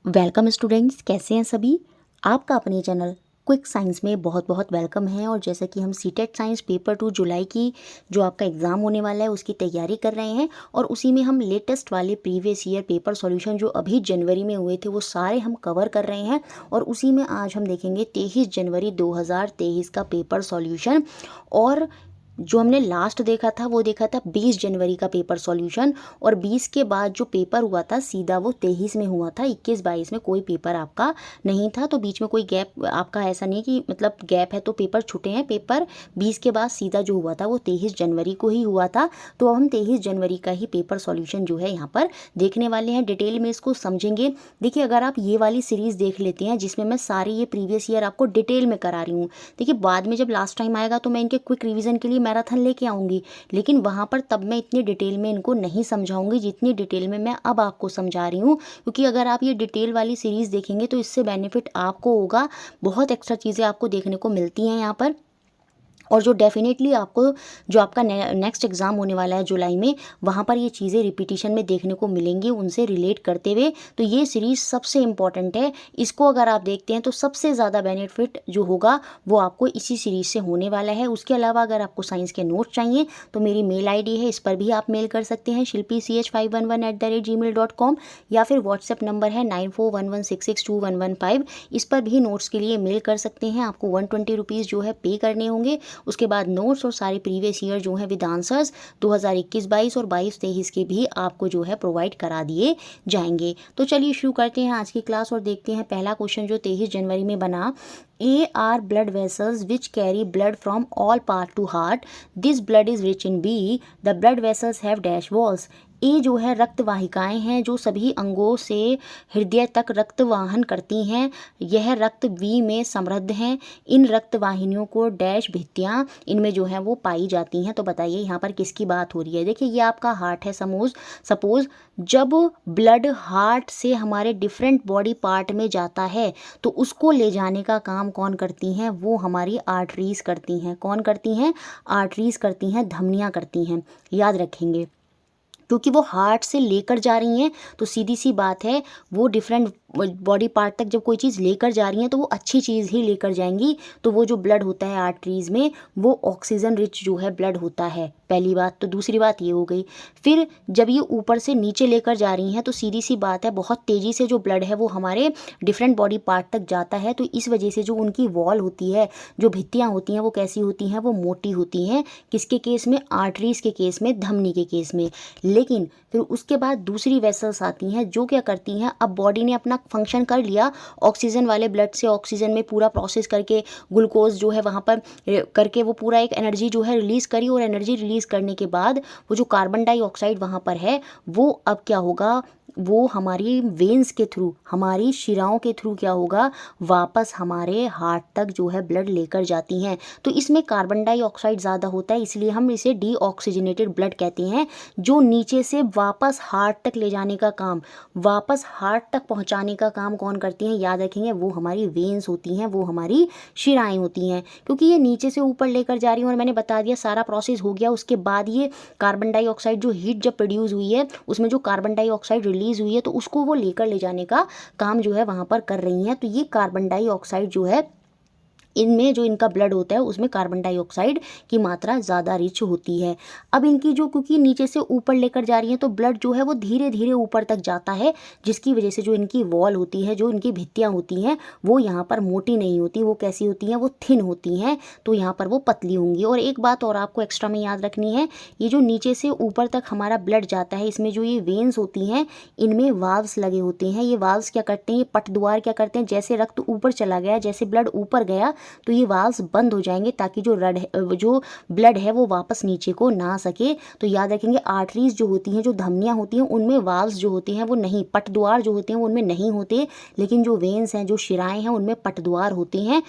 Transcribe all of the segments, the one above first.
Welcome students, कैसे हैं सभी। आपका अपने चैनल क्विक साइंस में बहुत बहुत वेलकम है। और जैसा कि हम सीटेट साइंस पेपर 2 जुलाई की जो आपका एग्ज़ाम होने वाला है उसकी तैयारी कर रहे हैं, और उसी में हम लेटेस्ट वाले प्रीवियस ईयर पेपर सॉल्यूशन जो अभी जनवरी में हुए थे वो सारे हम कवर कर रहे हैं। और उसी में आज हम देखेंगे 23 जनवरी 2023 का पेपर सॉल्यूशन। और जो हमने लास्ट देखा था वो देखा था 20 जनवरी का पेपर सॉल्यूशन। और 20 के बाद जो पेपर हुआ था सीधा वो 23 में हुआ था। 21-22 में कोई पेपर आपका नहीं था, तो बीच में कोई गैप आपका ऐसा नहीं कि मतलब गैप है तो पेपर छूटे हैं। पेपर 20 के बाद सीधा जो हुआ था वो 23 जनवरी को ही हुआ था। तो अब हम 23 जनवरी का ही पेपर सॉल्यूशन जो है यहाँ पर देखने वाले हैं, डिटेल में इसको समझेंगे। देखिए, अगर आप ये वाली सीरीज़ देख लेते हैं जिसमें मैं सारी ये प्रीवियस ईयर आपको डिटेल में करा रही हूँ, देखिए बाद में जब लास्ट टाइम आएगा तो मैं इनके क्विक रिवीजन के लिए मैराथन लेके आऊँगी, लेकिन वहाँ पर तब मैं इतनी डिटेल में इनको नहीं समझाऊंगी जितनी डिटेल में मैं अब आपको समझा रही हूँ। क्योंकि अगर आप ये डिटेल वाली सीरीज़ देखेंगे तो इससे बेनिफिट आपको होगा, बहुत एक्स्ट्रा चीज़ें आपको देखने को मिलती हैं यहाँ पर। और जो डेफिनेटली आपको जो आपका नेक्स्ट एग्ज़ाम होने वाला है जुलाई में, वहाँ पर ये चीज़ें रिपीटिशन में देखने को मिलेंगी उनसे रिलेट करते हुए। तो ये सीरीज़ सबसे इम्पॉर्टेंट है, इसको अगर आप देखते हैं तो सबसे ज़्यादा बेनिफिट जो होगा वो आपको इसी सीरीज़ से होने वाला है। उसके अलावा अगर आपको साइंस के नोट्स चाहिए तो मेरी मेल ID है, इस पर भी आप मेल कर सकते हैं, shilpi511@gmail.com, या फिर व्हाट्सएप नंबर है 9411662115, इस पर भी नोट्स के लिए मेल कर सकते हैं। आपको 120 रुपीज़ जो है पे करने होंगे। उसके बाद नोट्स और सारे प्रीवियस ईयर जो है विद आंसर्स 2021-22 और 22-23 के भी आपको जो है प्रोवाइड करा दिए जाएंगे। तो चलिए शुरू करते हैं आज की क्लास और देखते हैं पहला क्वेश्चन जो 23 जनवरी में बना। A are blood vessels which carry blood from all part to heart. This blood is rich in B. The blood vessels have dash walls. ए जो है रक्त वाहिकाएँ हैं जो सभी अंगों से हृदय तक रक्त वाहन करती हैं। यह रक्त वी में समृद्ध हैं। इन रक्त वाहिनियों को डैश भित्तियाँ इनमें जो है वो पाई जाती हैं। तो बताइए यहाँ पर किसकी बात हो रही है। देखिए, ये आपका हार्ट है। सपोज जब ब्लड हार्ट से हमारे डिफरेंट बॉडी पार्ट में जाता है तो उसको ले जाने का काम कौन करती हैं, वो हमारी आर्टरीज करती हैं। कौन करती हैं? आर्टरीज करती हैं, धमनियाँ करती हैं। याद रखेंगे, क्योंकि वो हार्ट से लेकर जा रही हैं तो सीधी सी बात है वो डिफरेंट बॉडी पार्ट तक जब कोई चीज़ लेकर जा रही हैं तो वो अच्छी चीज़ ही लेकर जाएंगी। तो वो जो ब्लड होता है आर्टरीज़ में वो ऑक्सीजन रिच जो है ब्लड होता है, पहली बात। तो दूसरी बात ये हो गई। फिर जब ये ऊपर से नीचे लेकर जा रही हैं तो सीधी सी बात है बहुत तेज़ी से जो ब्लड है वो हमारे डिफरेंट बॉडी पार्ट तक जाता है। तो इस वजह से जो उनकी वॉल होती है, जो भित्तियाँ होती हैं, वो कैसी होती हैं? वो मोटी होती हैं। किसके केस में? आर्टरीज़ के केस में, धमनी के केस में। लेकिन फिर उसके बाद दूसरी वेसल्स आती हैं जो क्या करती हैं, अब बॉडी ने अपना फंक्शन कर लिया, ऑक्सीजन वाले ब्लड से ऑक्सीजन में पूरा प्रोसेस करके ग्लूकोज जो है वहाँ पर करके वो पूरा एक एनर्जी जो है रिलीज़ करी। और एनर्जी रिलीज़ करने के बाद वो जो कार्बन डाइऑक्साइड वहाँ पर है वो अब क्या होगा, वो हमारी वेन्स के थ्रू, हमारी शिराओं के थ्रू क्या होगा, वापस हमारे हार्ट तक जो है ब्लड लेकर जाती हैं। तो इसमें कार्बन डाइऑक्साइड ज़्यादा होता है, इसलिए हम इसे डीऑक्सीजनेटेड ब्लड कहते हैं। जो नीचे से वापस हार्ट तक ले जाने का काम, वापस हार्ट तक पहुंचाने का काम कौन करती हैं? याद रखेंगे, वो हमारी वेन्स होती हैं, वो हमारी शिराएं होती हैं। क्योंकि ये नीचे से ऊपर लेकर जा रही हैं और मैंने बता दिया सारा प्रोसेस हो गया। उसके बाद ये कार्बन डाइऑक्साइड जो हीट जब प्रोड्यूस हुई है उसमें जो कार्बन डाइऑक्साइड रिलीज हुई है तो उसको वो लेकर ले जाने का काम जो है वहाँ पर कर रही हैं। तो ये कार्बन डाइऑक्साइड जो है इनमें जो इनका ब्लड होता है उसमें कार्बन डाइऑक्साइड की मात्रा ज़्यादा रिच होती है। अब इनकी जो, क्योंकि नीचे से ऊपर लेकर जा रही है तो ब्लड जो है वो धीरे धीरे ऊपर तक जाता है, जिसकी वजह से जो इनकी वॉल होती है, जो इनकी भित्तियाँ होती हैं, वो यहाँ पर मोटी नहीं होती। वो कैसी होती हैं? वो थिन होती हैं। तो यहाँ पर वो पतली होंगी। और एक बात और आपको एक्स्ट्रा में याद रखनी है, ये जो नीचे से ऊपर तक हमारा ब्लड जाता है इसमें जो ये वेन्स होती हैं इनमें वाल्व्स लगे होते हैं। ये वाल्व्स क्या करते हैं, ये पटद्वार क्या करते हैं, जैसे रक्त ऊपर चला गया, जैसे ब्लड ऊपर गया तो ये वाल्व्स बंद हो जाएंगे ताकि जो ब्लड है वो वापस नीचे को ना सके। तो याद रखेंगे, आर्टरीज जो होती हैं, जो धमनियाँ होती हैं, उनमें वाल्व्स जो होते हैं वो नहीं, पटद्वार जो होते हैं उनमें नहीं होते। लेकिन जो वेन्स हैं, जो शिराएं हैं, उनमें पटद्वार होते हैं,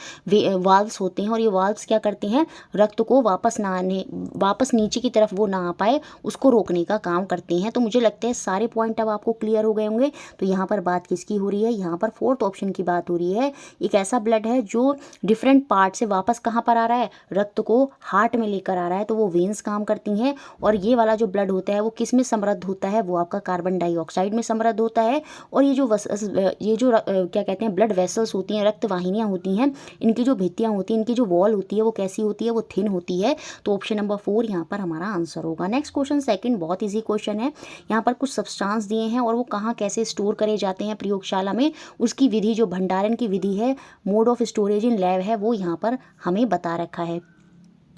वाल्व्स होते हैं। और ये वाल्व्स क्या करते हैं, रक्त को वापस नीचे की तरफ वो ना आ पाए उसको रोकने का काम करते हैं। तो मुझे लगता है सारे पॉइंट अब आपको क्लियर हो गए होंगे। तो यहाँ पर बात किसकी हो रही है? यहाँ पर फोर्थ ऑप्शन की बात हो रही है। एक ऐसा ब्लड है जो डिफरेंट पार्ट से वापस कहाँ पर आ रहा है, रक्त को हार्ट में लेकर आ रहा है, तो वो वेन्स काम करती हैं। और ये वाला जो ब्लड होता है वो किस में समृद्ध होता है, वो आपका कार्बन डाइऑक्साइड में समृद्ध होता है। और ये जो क्या कहते हैं ब्लड वेसल्स होती हैं, रक्त वाहिनियाँ होती हैं, इनकी जो भित्तियाँ होती हैं, इनकी जो वॉल होती है वो कैसी होती है, वो थिन होती है। तो ऑप्शन नंबर 4 यहाँ पर हमारा आंसर होगा। नेक्स्ट क्वेश्चन सेकंड बहुत ईजी क्वेश्चन है। यहाँ पर कुछ सब्सटेंस दिए हैं और वो कहाँ कैसे स्टोर करे जाते हैं प्रयोगशाला में, उसकी विधि, जो भंडारण की विधि है, mode of storage in lab है, वो यहाँ पर हमें बता रखा है।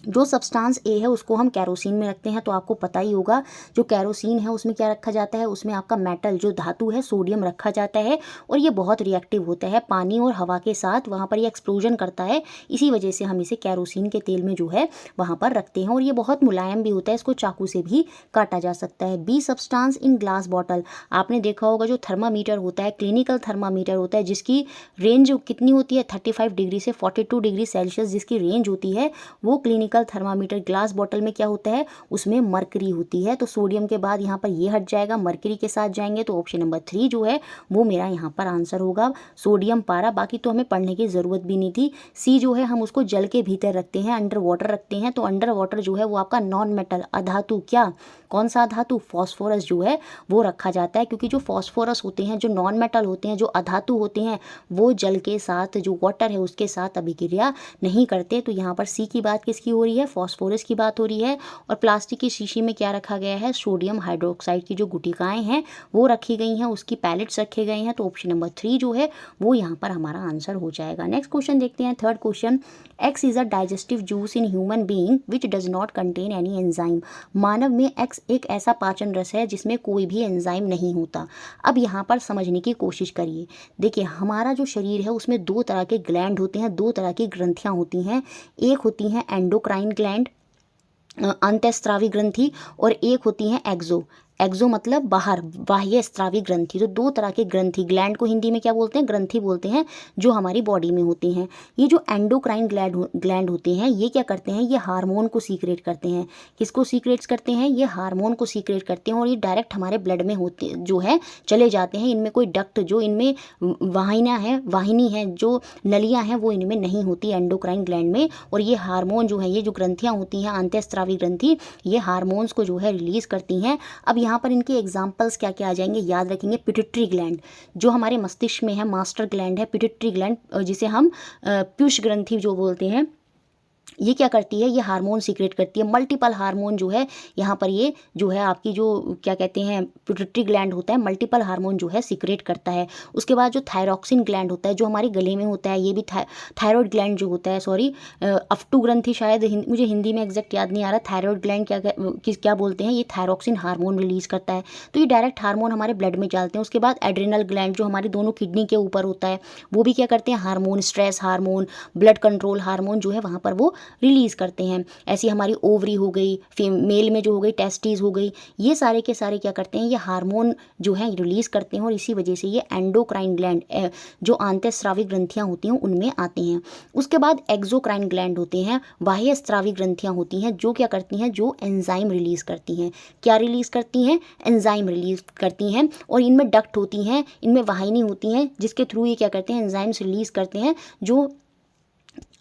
जो सब्सटेंस ए है उसको हम कैरोसिन में रखते हैं, तो आपको पता ही होगा जो कैरोसिन है उसमें क्या रखा जाता है, उसमें आपका मेटल जो धातु है सोडियम रखा जाता है। और ये बहुत रिएक्टिव होता है पानी और हवा के साथ, वहाँ पर ये एक्सप्लोजन करता है। इसी वजह से हम इसे कैरोसिन के तेल में जो है वहाँ पर रखते हैं। और ये बहुत मुलायम भी होता है, इसको चाकू से भी काटा जा सकता है। Be substance in glass bottle, आपने देखा होगा जो थर्मामीटर होता है, क्लिनिकल थर्मामीटर होता है, जिसकी रेंज कितनी होती है 35 डिग्री से 42 डिग्री सेल्सियस जिसकी रेंज होती है, वो क्लिनिकल थर्मामीटर ग्लास बॉटल में क्या होता है, उसमें मरकरी होती है। तो सोडियम के बाद यहाँ पर ये हट जाएगा, मरकरी के साथ जाएंगे, तो ऑप्शन नंबर 3 जो है वो मेरा यहाँ पर आंसर होगा, सोडियम पारा। बाकी तो हमें पढ़ने की ज़रूरत भी नहीं थी। सी जो है हम उसको जल के भीतर रखते हैं, अंडर वाटर रखते हैं, तो अंडर वाटर जो है वो आपका नॉन मेटल अधातु, क्या कौन सा धातु, फॉस्फोरस जो है वो रखा जाता है। क्योंकि जो फॉस्फोरस होते हैं, जो नॉन मेटल होते हैं, जो अधातु होते हैं, वो जल के साथ, जो वाटर है उसके साथ अभिक्रिया नहीं करते। तो यहाँ पर सी की बात किसकी हो रही है, फॉस्फोरस की बात हो रही है। और प्लास्टिक की शीशी में क्या रखा गया है, सोडियम हाइड्रोक्साइड की जो गुटिकाएं हैं वो रखी गई हैं, उसकी पैलेट्स रखे गए हैं। तो ऑप्शन नंबर 3 जो है वो यहाँ पर हमारा आंसर हो जाएगा। नेक्स्ट क्वेश्चन देखते हैं, third question. X is a digestive juice in human being which does not contain any enzyme, मानव में एक्स एक ऐसा पाचन रस है जिसमें कोई भी एंजाइम नहीं होता। अब यहाँ पर समझने की कोशिश करिए। देखिए हमारा जो शरीर है उसमें 2 तरह के ग्लैंड होते हैं, 2 तरह की ग्रंथियाँ होती हैं। एक होती हैं एंडोक्राइन ग्लैंड, अंतःस्रावी ग्रंथि, और एक होती हैं एक्सो। एक्सो मतलब बाहर, बाह्य स्त्रावी ग्रंथि। तो 2 तरह के ग्रंथि, ग्लैंड को हिंदी में क्या बोलते हैं, ग्रंथि बोलते हैं, जो हमारी बॉडी में होती हैं। ये जो एंडोक्राइन ग्लैंड होते हैं ये क्या करते हैं, ये हार्मोन को सीक्रेट करते हैं। किसको सीक्रेट करते हैं, ये हार्मोन को सीक्रेट करते हैं। और ये डायरेक्ट हमारे ब्लड में होते जो है चले जाते हैं। इनमें कोई डक्ट, जो इनमें वाहिनी है, जो नलियाँ हैं, वो इनमें नहीं होती एंडोक्राइन ग्लैंड में। और ये हार्मोन जो है, ये जो ग्रंथियाँ होती हैं अंतःस्रावी ग्रंथि, ये हार्मोन्स को जो है रिलीज करती हैं। अब यहाँ पर इनके एग्जाम्पल्स क्या क्या आ जाएंगे, याद रखेंगे। पिट्यूटरी ग्लैंड जो हमारे मस्तिष्क में है, मास्टर ग्लैंड है पिट्यूटरी ग्लैंड, जिसे हम पीयूष ग्रंथि जो बोलते हैं। ये क्या करती है, ये हार्मोन सीक्रेट करती है, मल्टीपल हार्मोन जो है यहाँ पर ये जो है आपकी जो क्या कहते हैं पिट्यूटरी ग्लैंड होता है, मल्टीपल हार्मोन जो है सीक्रेट करता है। उसके बाद जो थायरॉक्सिन ग्लैंड होता है जो हमारे गले में होता है, ये भी थायराइड ग्लैंड जो होता है, सॉरी अफ्टू ग्रंथि, शायद मुझे हिंदी में एग्जैक्ट याद नहीं आ रहा, थायराइड ग्लैंड क्या बोलते हैं, ये थायरॉक्सिन हार्मोन रिलीज करता है। तो ये डायरेक्ट हार्मोन हमारे ब्लड में डालते हैं। उसके बाद एड्रिनल ग्लैंड जो हमारी दोनों किडनी के ऊपर होता है, वो भी क्या करते हैं, hormone, stress hormone, blood control hormone जो है वहाँ पर वो रिलीज़ करते हैं। ऐसी हमारी ओवरी हो गई, मेल में जो हो गई टेस्टिस हो गई, ये सारे के सारे क्या करते हैं, ये हार्मोन जो है रिलीज़ करते हैं। और इसी वजह से ये एंडोक्राइन ग्लैंड जो अंतःस्रावी ग्रंथियाँ होती हैं उनमें आते हैं। उसके बाद एक्सोक्राइन ग्लैंड होते हैं, बाह्य स्रावी ग्रंथियाँ होती हैं, जो क्या करती हैं, जो एंजाइम रिलीज़ करती हैं। क्या रिलीज़ करती हैं, एंजाइम रिलीज़ करती हैं। और इनमें डक्ट होती हैं, इनमें वाहिनी होती हैं, जिसके थ्रू ये क्या करते हैं, एंजाइम्स रिलीज़ करते हैं। जो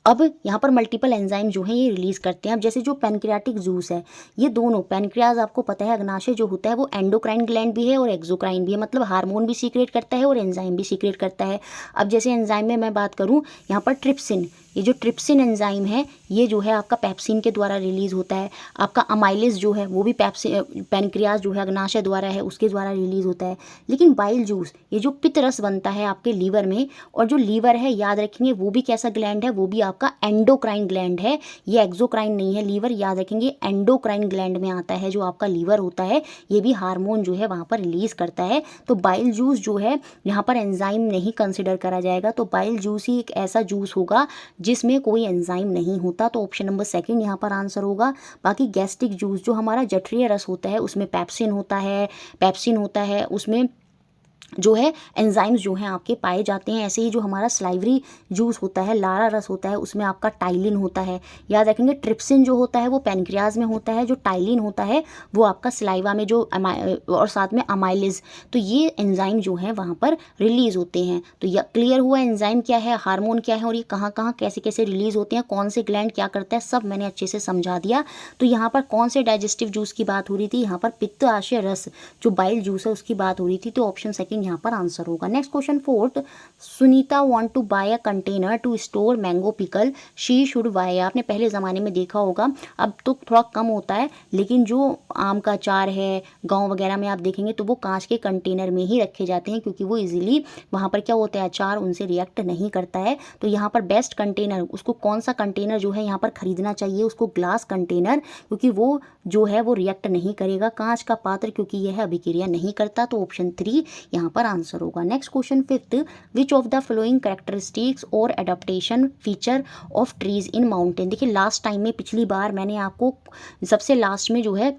अब यहाँ पर मल्टीपल एंजाइम जो हैं ये रिलीज़ करते हैं। अब जैसे जो पैनक्रियाटिक जूस है, ये दोनों, पैनक्रियाज आपको पता है अग्नाशय जो होता है वो एंडोक्राइन ग्लैंड भी है और एक्सोक्राइन भी है, मतलब हार्मोन भी सीक्रेट करता है और एंजाइम भी सीक्रेट करता है। अब जैसे एंजाइम में मैं बात करूँ, यहाँ पर ट्रिप्सिन, ये जो ट्रिप्सिन एंजाइम है ये जो है आपका पेप्सिन के द्वारा रिलीज़ होता है। आपका अमाइलिस जो है वो भी पैनक्रियाज जो है अग्नाशय द्वारा है, उसके द्वारा रिलीज़ होता है। लेकिन बाइल जूस, ये जो पित्त रस बनता है आपके लीवर में, और जो लीवर है याद रखेंगे वो भी कैसा ग्लैंड है, वो भी आपका एंडोक्राइन ग्लैंड है, ये एक्सोक्राइन नहीं है। लीवर याद रखेंगे एंडोक्राइन ग्लैंड में आता है, जो आपका लीवर होता है ये भी हार्मोन जो है वहाँ पर रिलीज़ करता है। तो बाइल जूस जो है यहाँ पर एंजाइम नहीं कंसिडर करा जाएगा। तो बाइल जूस ही एक ऐसा जूस होगा जिसमें कोई एंजाइम नहीं होता। तो ऑप्शन नंबर 2 यहाँ पर आंसर होगा। बाकी गैस्ट्रिक जूस जो हमारा जठरीय रस होता है उसमें पेप्सिन होता है, उसमें जो है एंजाइम्स जो हैं आपके पाए जाते हैं। ऐसे ही जो हमारा स्लाइवरी जूस होता है, लारा रस होता है, उसमें आपका टाइलिन होता है। याद रखेंगे ट्रिप्सिन जो होता है वो पैनक्रियाज में होता है, जो टाइलिन होता है वो आपका सलाइवा में जो और साथ में अमाइलिज, तो ये एंजाइम जो है वहाँ पर रिलीज होते हैं। तो यह क्लियर हुआ एंजाइम क्या है, हार्मोन क्या है और ये कहाँ कहाँ कैसे कैसे रिलीज होते हैं, कौन से ग्लैंड क्या करता है, सब मैंने अच्छे से समझा दिया। तो यहाँ पर कौन से डाइजेस्टिव जूस की बात हो रही थी, यहाँ पर पित्त आशय रस जो बाइल जूस है उसकी बात हो रही थी। तो ऑप्शन सेकंड यहाँ पर आंसर होगा। Next question fourth, Sunita want to buy a container to store mango pickle, she should buy. आपने पहले ज़माने में देखा होगा, अब तो थोड़ा कम होता है, लेकिन जो आम का अचार है गांव वगैरह में आप देखेंगे तो वो कांच के कंटेनर में ही रखे जाते हैं, क्योंकि वो इजीली वहाँ पर क्या होता है, अचार उनसे रिएक्ट नहीं करता है। तो यहाँ पर बेस्ट कंटेनर, उसको कौन सा कंटेनर जो है यहाँ पर खरीदना चाहिए, उसको ग्लास कंटेनर, क्योंकि वो जो है वो रिएक्ट नहीं करेगा। कांच का पात्र क्योंकि यह अभिक्रिया नहीं करता। तो ऑप्शन 3 यहाँ पर आंसर होगा। Next question fifth, which of the following characteristics और adaptation feature of trees in mountain. देखिए लास्ट टाइम में, पिछली बार मैंने आपको सबसे लास्ट में जो है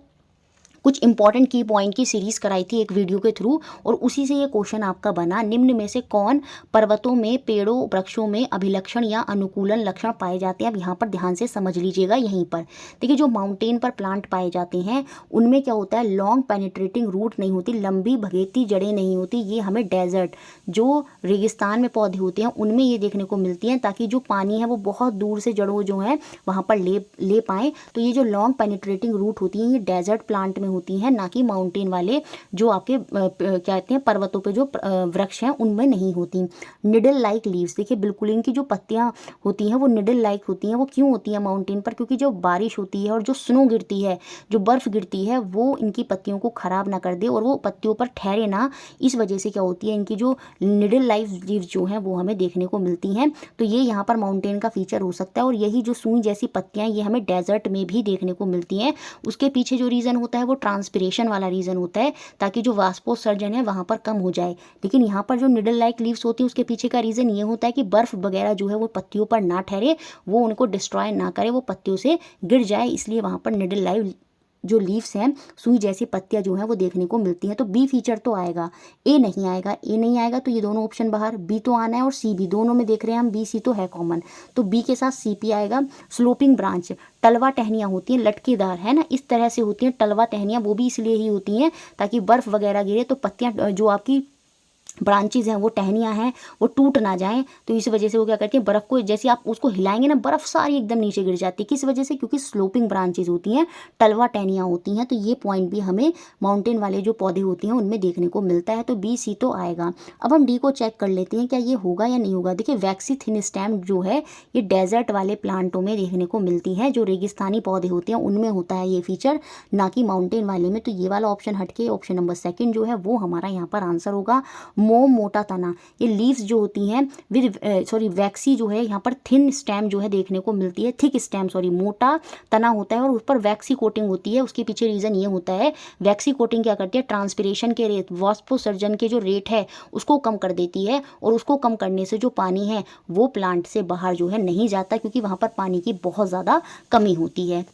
कुछ इंपॉर्टेंट की पॉइंट की सीरीज कराई थी एक वीडियो के थ्रू, और उसी से ये क्वेश्चन आपका बना, निम्न में से कौन पर्वतों में पेड़ों वृक्षों में अभिलक्षण या अनुकूलन लक्षण पाए जाते हैं। अब यहाँ पर ध्यान से समझ लीजिएगा। यहीं पर देखिए जो माउंटेन पर प्लांट पाए जाते हैं उनमें क्या होता है, लॉन्ग पेनिट्रेटिंग रूट नहीं होती, लंबी भगेती जड़ें नहीं होती। ये हमें डेजर्ट जो रेगिस्तान में पौधे होते हैं उनमें ये देखने को मिलती हैं, ताकि जो पानी है वो बहुत दूर से जड़ों जो है वहाँ पर ले पाएँ। तो ये जो लॉन्ग पेनिट्रेटिंग रूट होती हैं ये डेजर्ट प्लांट में होती हैं, ना कि माउंटेन वाले जो आपके क्या कहते हैं पर्वतों पे जो वृक्ष हैं उनमें नहीं होती। निडल लाइक लीव्स, देखिए बिल्कुल इनकी जो पत्तियां होती हैं वो निडल लाइक होती हैं। वो क्यों होती हैं माउंटेन पर, क्योंकि जो बारिश होती है और जो स्नो गिरती है, जो बर्फ़ गिरती है, वो इनकी पत्तियों को ख़राब ना कर दे और वो पत्तियों पर ठहरे ना। इस वजह से क्या होती है, इनकी जो निडल लाइक लीव्स जो हैं वो हमें देखने को मिलती हैं। तो ये यहाँ पर माउंटेन का फीचर हो सकता है। और यही जो सुई जैसी पत्तियाँ ये हमें डेजर्ट में भी देखने को मिलती हैं। उसके पीछे जो रीज़न होता है वो ट्रांसपिरेशन वाला रीज़न होता है, ताकि जो वाष्पोत्सर्जन है वहाँ पर कम हो जाए। लेकिन यहाँ पर जो निडल लाइक लीव्स होती हैं उसके पीछे का रीज़न ये होता है कि बर्फ़ वगैरह जो है वो पत्तियों पर ना ठहरे, वो उनको डिस्ट्रॉय ना करे, वो पत्तियों से गिर जाए, इसलिए वहाँ पर निडल लाइक जो लीव्स हैं, सुई जैसी पत्तियां जो हैं वो देखने को मिलती हैं। तो बी फीचर तो आएगा, ए नहीं आएगा। ए नहीं आएगा तो ये दोनों ऑप्शन बाहर, बी तो आना है और सी भी, दोनों में देख रहे हैं हम, बी सी तो है कॉमन, तो बी के साथ सी पी आएगा। स्लोपिंग ब्रांच, टलवा टहनियाँ होती हैं लटकेदार, है ना, इस तरह से होती हैं टलवा टहनियाँ, वो भी इसलिए ही होती हैं ताकि बर्फ़ वगैरह गिरे तो पत्तियाँ जो आपकी ब्रांचेज हैं, वो टहनियाँ हैं, वो टूट ना जाएं। तो इस वजह से वो क्या करती है, बर्फ़ को जैसे आप उसको हिलाएंगे ना, बर्फ़ सारी एकदम नीचे गिर जाती है। किस वजह से, क्योंकि स्लोपिंग ब्रांचेज होती हैं, टलवा टहनियाँ होती हैं। तो ये पॉइंट भी हमें माउंटेन वाले जो पौधे होते हैं उनमें देखने को मिलता है। तो बी सी तो आएगा। अब हम डी को चेक कर लेते हैं क्या ये होगा या नहीं होगा। देखिए वैक्सी थिन स्टेम जो है ये डेजर्ट वाले प्लांटों में देखने को मिलती है, जो रेगिस्तानी पौधे होते हैं उनमें होता है ये फीचर, ना कि माउंटेन वाले में। तो ये वाला ऑप्शन हटके ऑप्शन नंबर सेकेंड जो है वो हमारा यहाँ पर आंसर होगा। मोम मोटा तना, ये लीव्स जो होती हैं विद वैक्सी जो है यहाँ पर थिन स्टेम जो है देखने को मिलती है, थिक स्टेम मोटा तना होता है और उस पर वैक्सी कोटिंग होती है। उसके पीछे रीज़न ये होता है, वैक्सी कोटिंग क्या करती है, ट्रांसपिरेशन के रेट, वाष्पोत्सर्जन के जो रेट है उसको कम कर देती है, और उसको कम करने से जो पानी है वो प्लांट से बाहर जो है नहीं जाता, क्योंकि वहाँ पर पानी की बहुत ज़्यादा कमी होती है।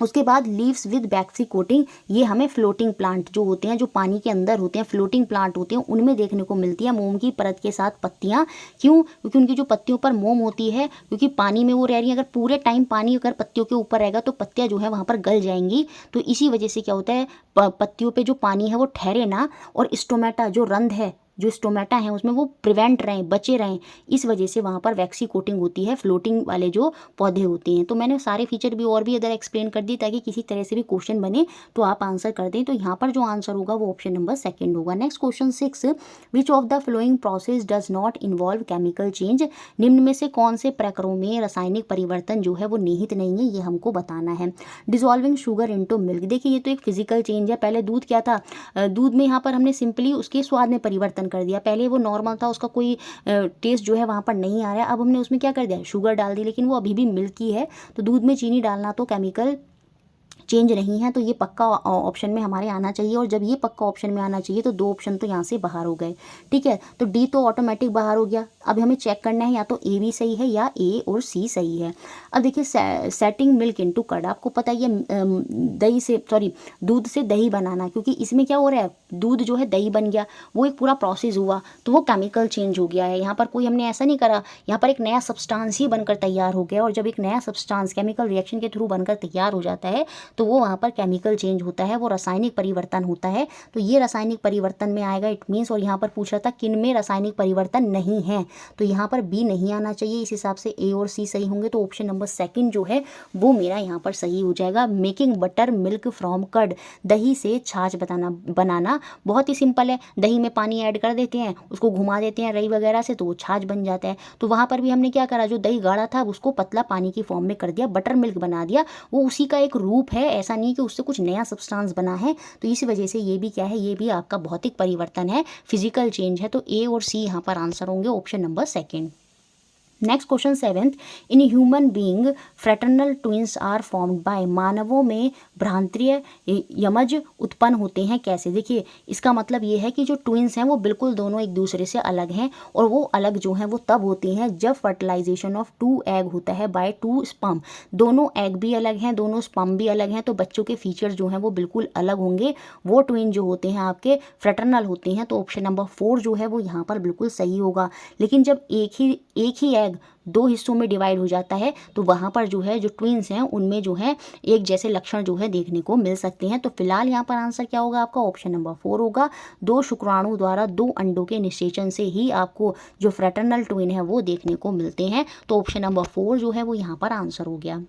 उसके बाद लीव्स विद वैक्सी कोटिंग, ये हमें फ्लोटिंग प्लांट जो होते हैं, जो पानी के अंदर होते हैं, फ्लोटिंग प्लांट होते हैं, उनमें देखने को मिलती है मोम की परत के साथ पत्तियां। क्यों, क्योंकि उनकी जो पत्तियों पर मोम होती है, क्योंकि पानी में वो रह रही है। अगर पूरे टाइम पानी अगर पत्तियों के ऊपर रहेगा तो पत्तियां जो है वहाँ पर गल जाएंगी। तो इसी वजह से क्या होता है, पत्तियों पर जो पानी है वो ठहरे ना, और स्टोमेटा जो रंध्र है, जो स्टोमेटा हैं उसमें वो प्रिवेंट रहें, बचे रहें, इस वजह से वहाँ पर वैक्सी कोटिंग होती है फ्लोटिंग वाले जो पौधे होते हैं। तो मैंने सारे फीचर भी और भी अदर एक्सप्लेन कर दी, ताकि किसी तरह से भी क्वेश्चन बने तो आप आंसर कर दें। तो यहाँ पर जो आंसर होगा वो ऑप्शन नंबर सेकंड होगा। Next question 6, which of the flowing process does not involve chemical change, निम्न में से कौन से प्रक्रियाओं में रासायनिक परिवर्तन जो है वो निहित नहीं है, ये हमको बताना है। डिजॉल्विंग शुगर इनटू मिल्क, देखिए ये तो एक फिजिकल चेंज है। पहले दूध क्या था, दूध में यहाँ पर हमने सिंपली उसके स्वाद में परिवर्तन कर दिया। पहले वो नॉर्मल था, उसका कोई टेस्ट जो है वहाँ पर नहीं आ रहा है, अब हमने उसमें क्या कर दिया, शुगर डाल दी, लेकिन वो अभी भी मिल्क ही है। तो दूध में चीनी डालना तो केमिकल चेंज नहीं है, तो ये पक्का ऑप्शन में हमारे आना चाहिए। और जब ये पक्का ऑप्शन में आना चाहिए तो 2 ऑप्शन तो यहाँ से बाहर हो गए, ठीक है। तो डी तो ऑटोमेटिक बाहर हो गया। अब हमें चेक करना है या तो ए भी सही है या ए और सी सही है। अब देखिए सेटिंग मिल्क इनटू कर्ड, आपको पता ही है दही से दूध से दही बनाना, क्योंकि इसमें क्या हो रहा है, दूध जो है दही बन गया, वो एक पूरा प्रोसेस हुआ, तो वो केमिकल चेंज हो गया है। यहाँ पर कोई हमने ऐसा नहीं करा, यहाँ पर एक नया सब्सटेंस ही बनकर तैयार हो गया। और जब एक नया सब्सटेंस केमिकल रिएक्शन के थ्रू बनकर तैयार हो जाता है तो वो वहाँ पर केमिकल चेंज होता है, वो रासायनिक परिवर्तन होता है। तो ये रासायनिक परिवर्तन में आएगा, इट मीन्स। और यहाँ पर पूछ रहा था किन में रासायनिक परिवर्तन नहीं है, तो यहाँ पर बी नहीं आना चाहिए। इस हिसाब से ए और सी सही होंगे, तो ऑप्शन नंबर सेकंड जो है वो मेरा यहाँ पर सही हो जाएगा। Making butter milk from curd, दही से छाछ बनाना बहुत ही सिंपल है। दही में पानी ऐड कर देते हैं, उसको घुमा देते हैं रई वगैरह से, तो वो छाछ बन जाता है। तो वहाँ पर भी हमने क्या करा, जो दही गाढ़ा था उसको पतला पानी की फॉर्म में कर दिया, बटर मिल्क बना दिया। वो उसी का एक रूप है, ऐसा नहीं कि उससे कुछ नया सब्सटेंस बना है। तो इसी वजह से ये भी क्या है, ये भी आपका भौतिक परिवर्तन है, फिजिकल चेंज है। तो ए और सी यहाँ पर आंसर होंगे, option number second. Next question 7th, in human being fraternal twins are formed by, मानवों में भ्रांतीय यमज उत्पन्न होते हैं कैसे। देखिए इसका मतलब ये है कि जो ट्विंस हैं वो बिल्कुल दोनों एक दूसरे से अलग हैं, और वो अलग जो हैं वो तब होते हैं जब फर्टिलाइजेशन ऑफ 2 एग होता है बाय 2 स्पर्म। दोनों एग भी अलग हैं, दोनों स्पर्म भी अलग हैं, तो बच्चों के फीचर्स जो हैं वो बिल्कुल अलग होंगे। वो ट्विन जो होते हैं आपके फ्रेटर्नल होते हैं, तो ऑप्शन नंबर 4 जो है वो यहाँ पर बिल्कुल सही होगा। लेकिन जब एक ही एग 2 हिस्सों में डिवाइड हो जाता है तो वहाँ पर जो है जो ट्विंस हैं उनमें जो है एक जैसे लक्षण जो है देखने को मिल सकते हैं। तो फिलहाल यहाँ पर आंसर क्या होगा आपका, ऑप्शन नंबर 4 होगा। 2 शुक्राणु द्वारा 2 अंडों के निषेचन से ही आपको जो फ्रेटर्नल ट्विन है वो देखने को मिलते हैं। तो ऑप्शन नंबर 4 जो है वो यहाँ पर आंसर हो गया।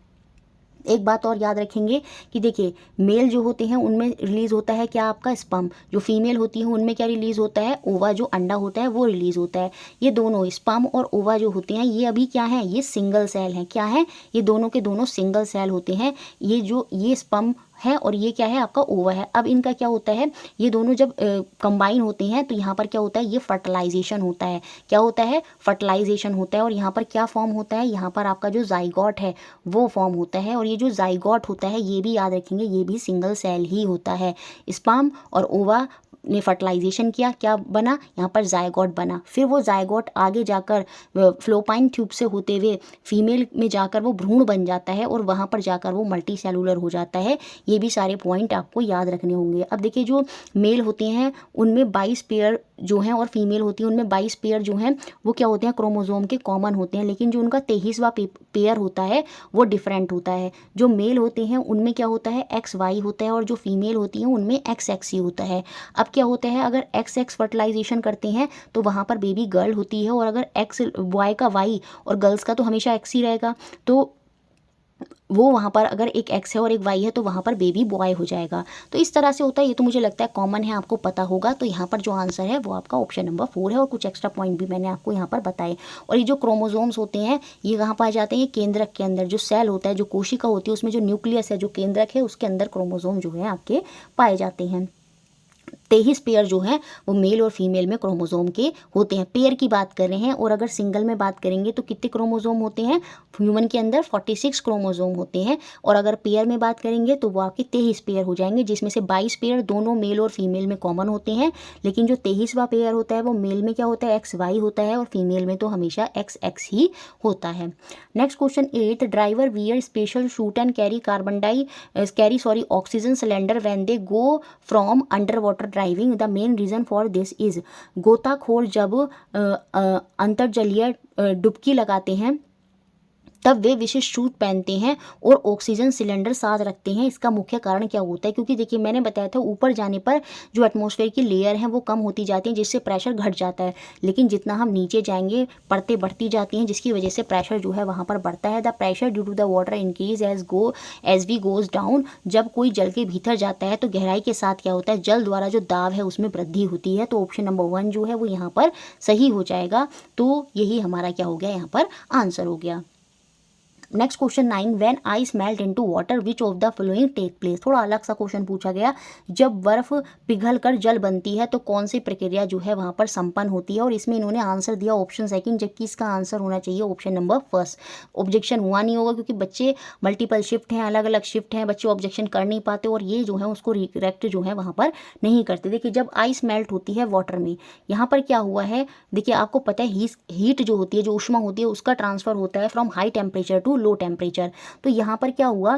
एक बात और याद रखेंगे कि देखिए मेल जो होते हैं उनमें रिलीज़ होता है क्या आपका स्पर्म, जो फीमेल होती है उनमें क्या रिलीज़ होता है, ओवा, जो अंडा होता है वो रिलीज़ होता है। ये दोनों स्पर्म और ओवा जो होते हैं ये अभी क्या है, ये सिंगल सेल हैं। क्या है, ये दोनों के दोनों सिंगल सेल होते हैं। ये स्पर्म है और ये क्या है आपका ओवा है। अब इनका क्या होता है, ये दोनों जब कंबाइन होते हैं तो यहाँ पर क्या होता है, ये फर्टिलाइजेशन होता है। क्या होता है, फर्टिलाइजेशन होता है। और यहाँ पर क्या फॉर्म होता है, यहाँ पर आपका जो जाइगोट है वो फॉर्म होता है। और ये जो जाइगोट होता है ये भी याद रखेंगे, ये भी सिंगल सेल ही होता है। स्पर्म और ओवा ने फर्टिलाइजेशन किया, क्या बना, यहाँ पर जायगोट बना। फिर वो जायगोट आगे जाकर फ्लोपाइन ट्यूब से होते हुए फीमेल में जाकर वो भ्रूण बन जाता है और वहाँ पर जाकर वो मल्टी सेलुलर हो जाता है। ये भी सारे पॉइंट आपको याद रखने होंगे। अब देखिए जो मेल होते हैं उनमें 22 पेयर जो हैं और फीमेल होती है उनमें 22 पेयर जो हैं वो क्या होते हैं, क्रोमोसोम के कॉमन होते हैं। लेकिन जो उनका 23वां पेयर होता है वो डिफरेंट होता है। जो मेल होते हैं उनमें क्या होता है, XY होता है, और जो फीमेल होती हैं उनमें XX ही होता है। अब क्या होता है, अगर XX फर्टिलाइजेशन करते हैं तो वहाँ पर बेबी गर्ल होती है, और अगर X बॉय का Y और गर्ल्स का तो हमेशा X ही रहेगा, तो वो वहाँ पर अगर एक X है और एक Y है तो वहाँ पर बेबी बॉय हो जाएगा। तो इस तरह से होता है। ये तो मुझे लगता है कॉमन है, आपको पता होगा। तो यहाँ पर जो आंसर है वो आपका ऑप्शन नंबर 4 है, और कुछ एक्स्ट्रा पॉइंट भी मैंने आपको यहाँ पर बताए। और ये जो क्रोमोसोम्स होते हैं ये कहाँ पाए जाते हैं, ये केंद्रक के अंदर। जो सेल होता है, जो कोशिका होती है, उसमें जो न्यूक्लियस है, जो केंद्रक है, उसके अंदर क्रोमोसोम जो है आपके पाए जाते हैं। 23 पेयर जो हैं वो मेल और फीमेल में क्रोमोसोम के होते हैं। पेयर की बात कर रहे हैं। और अगर सिंगल में बात करेंगे तो कितने क्रोमोसोम होते हैं, ह्यूमन के अंदर 46 क्रोमोसोम होते हैं। और अगर पेयर में बात करेंगे तो वो आपके 23 पेयर हो जाएंगे, जिसमें से 22 पेयर दोनों मेल और फीमेल में कॉमन होते हैं। लेकिन जो 23वां पेयर होता है वो मेल में क्या होता है, XY होता है, और फीमेल में तो हमेशा XX ही होता है। Next question 8, driver wear special suit and carry oxygen cylinder when they go from under water driving. The main reason for this is, गोताखोर जब अंतर्जलीय डुबकी लगाते हैं तब वे विशिष्ट सूट पहनते हैं और ऑक्सीजन सिलेंडर साथ रखते हैं। इसका मुख्य कारण क्या होता है, क्योंकि देखिए मैंने बताया था ऊपर जाने पर जो एटमॉस्फेयर की लेयर है वो कम होती जाती है, जिससे प्रेशर घट जाता है। लेकिन जितना हम नीचे जाएंगे परतें बढ़ती जाती हैं, जिसकी वजह से प्रेशर जो है वहाँ पर बढ़ता है। The pressure due to the water increase as we goes down. जब कोई जल के भीतर जाता है तो गहराई के साथ क्या होता है, जल द्वारा जो दाब है उसमें वृद्धि होती है। तो ऑप्शन नंबर 1 जो है वो यहाँ पर सही हो जाएगा। तो यही हमारा क्या हो गया, यहाँ पर आंसर हो गया। Next question 9, when ice melt into water which of the following take place. थोड़ा अलग सा क्वेश्चन पूछा गया, जब बर्फ पिघल कर जल बनती है तो कौन सी प्रक्रिया जो है वहाँ पर संपन्न होती है, और इसमें इन्होंने आंसर दिया ऑप्शन सेकंड, जबकि इसका आंसर होना चाहिए ऑप्शन नंबर फर्स्ट। ऑब्जेक्शन हुआ नहीं होगा क्योंकि बच्चे मल्टीपल शिफ्ट हैं, अलग अलग शिफ्ट हैं, बच्चे ऑब्जेक्शन कर नहीं पाते और ये जो है उसको रिकरेक्ट जो है वहाँ पर नहीं करते। देखिए जब आइस मेल्ट होती है वाटर में, यहाँ पर क्या हुआ है, देखिए आपको पता है हीट जो होती है, जो ऊष्मा होती है, उसका ट्रांसफर होता है from high temperature to low temperature. तो यहाँ पर क्या हुआ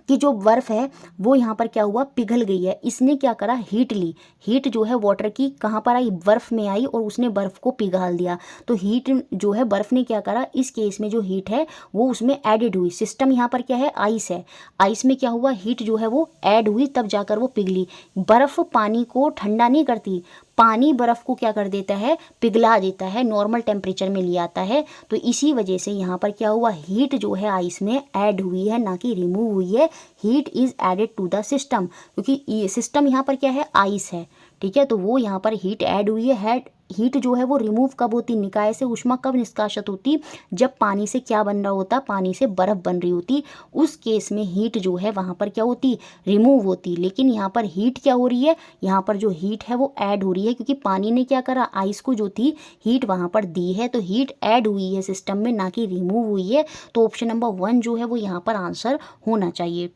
कि जो बर्फ़ है वो यहाँ पर क्या हुआ, पिघल गई है। इसने क्या करा, हीट ली, हीट जो है वाटर की कहाँ पर आई, बर्फ़ में आई और उसने बर्फ़ को पिघाल दिया। तो हीट जो है बर्फ़ ने क्या करा, इस केस में जो हीट है वो उसमें एडेड हुई। सिस्टम यहाँ पर क्या है, आइस है, आइस में क्या हुआ, हीट जो है वो ऐड हुई, तब जाकर वो पिघली। बर्फ़ पानी को ठंडा नहीं करती, पानी बर्फ़ को क्या कर देता है, पिघला देता है, नॉर्मल टेम्परेचर में ले आता है। तो इसी वजह से यहाँ पर क्या हुआ, हीट जो है आइस में ऐड हुई है, ना कि रिमूव हुई है। Heat is added to the system, क्योंकि ये सिस्टम यहाँ पर क्या है, आइस है, ठीक है। तो वो यहाँ पर हीट ऐड हुई है। हीट जो है वो रिमूव कब होती, निकाय से ऊष्मा कब निष्कासित होती, जब पानी से क्या बन रहा होता, पानी से बर्फ़ बन रही होती, उस केस में हीट जो है वहाँ पर क्या होती, रिमूव होती। लेकिन यहाँ पर हीट क्या हो रही है, यहाँ पर जो हीट है वो ऐड हो रही है, क्योंकि पानी ने क्या करा, आइस को जो थी हीट वहाँ पर दी है, तो हीट ऐड हुई है सिस्टम में, ना कि रिमूव हुई है। तो ऑप्शन नंबर 1 जो है वो यहाँ पर आंसर होना चाहिए।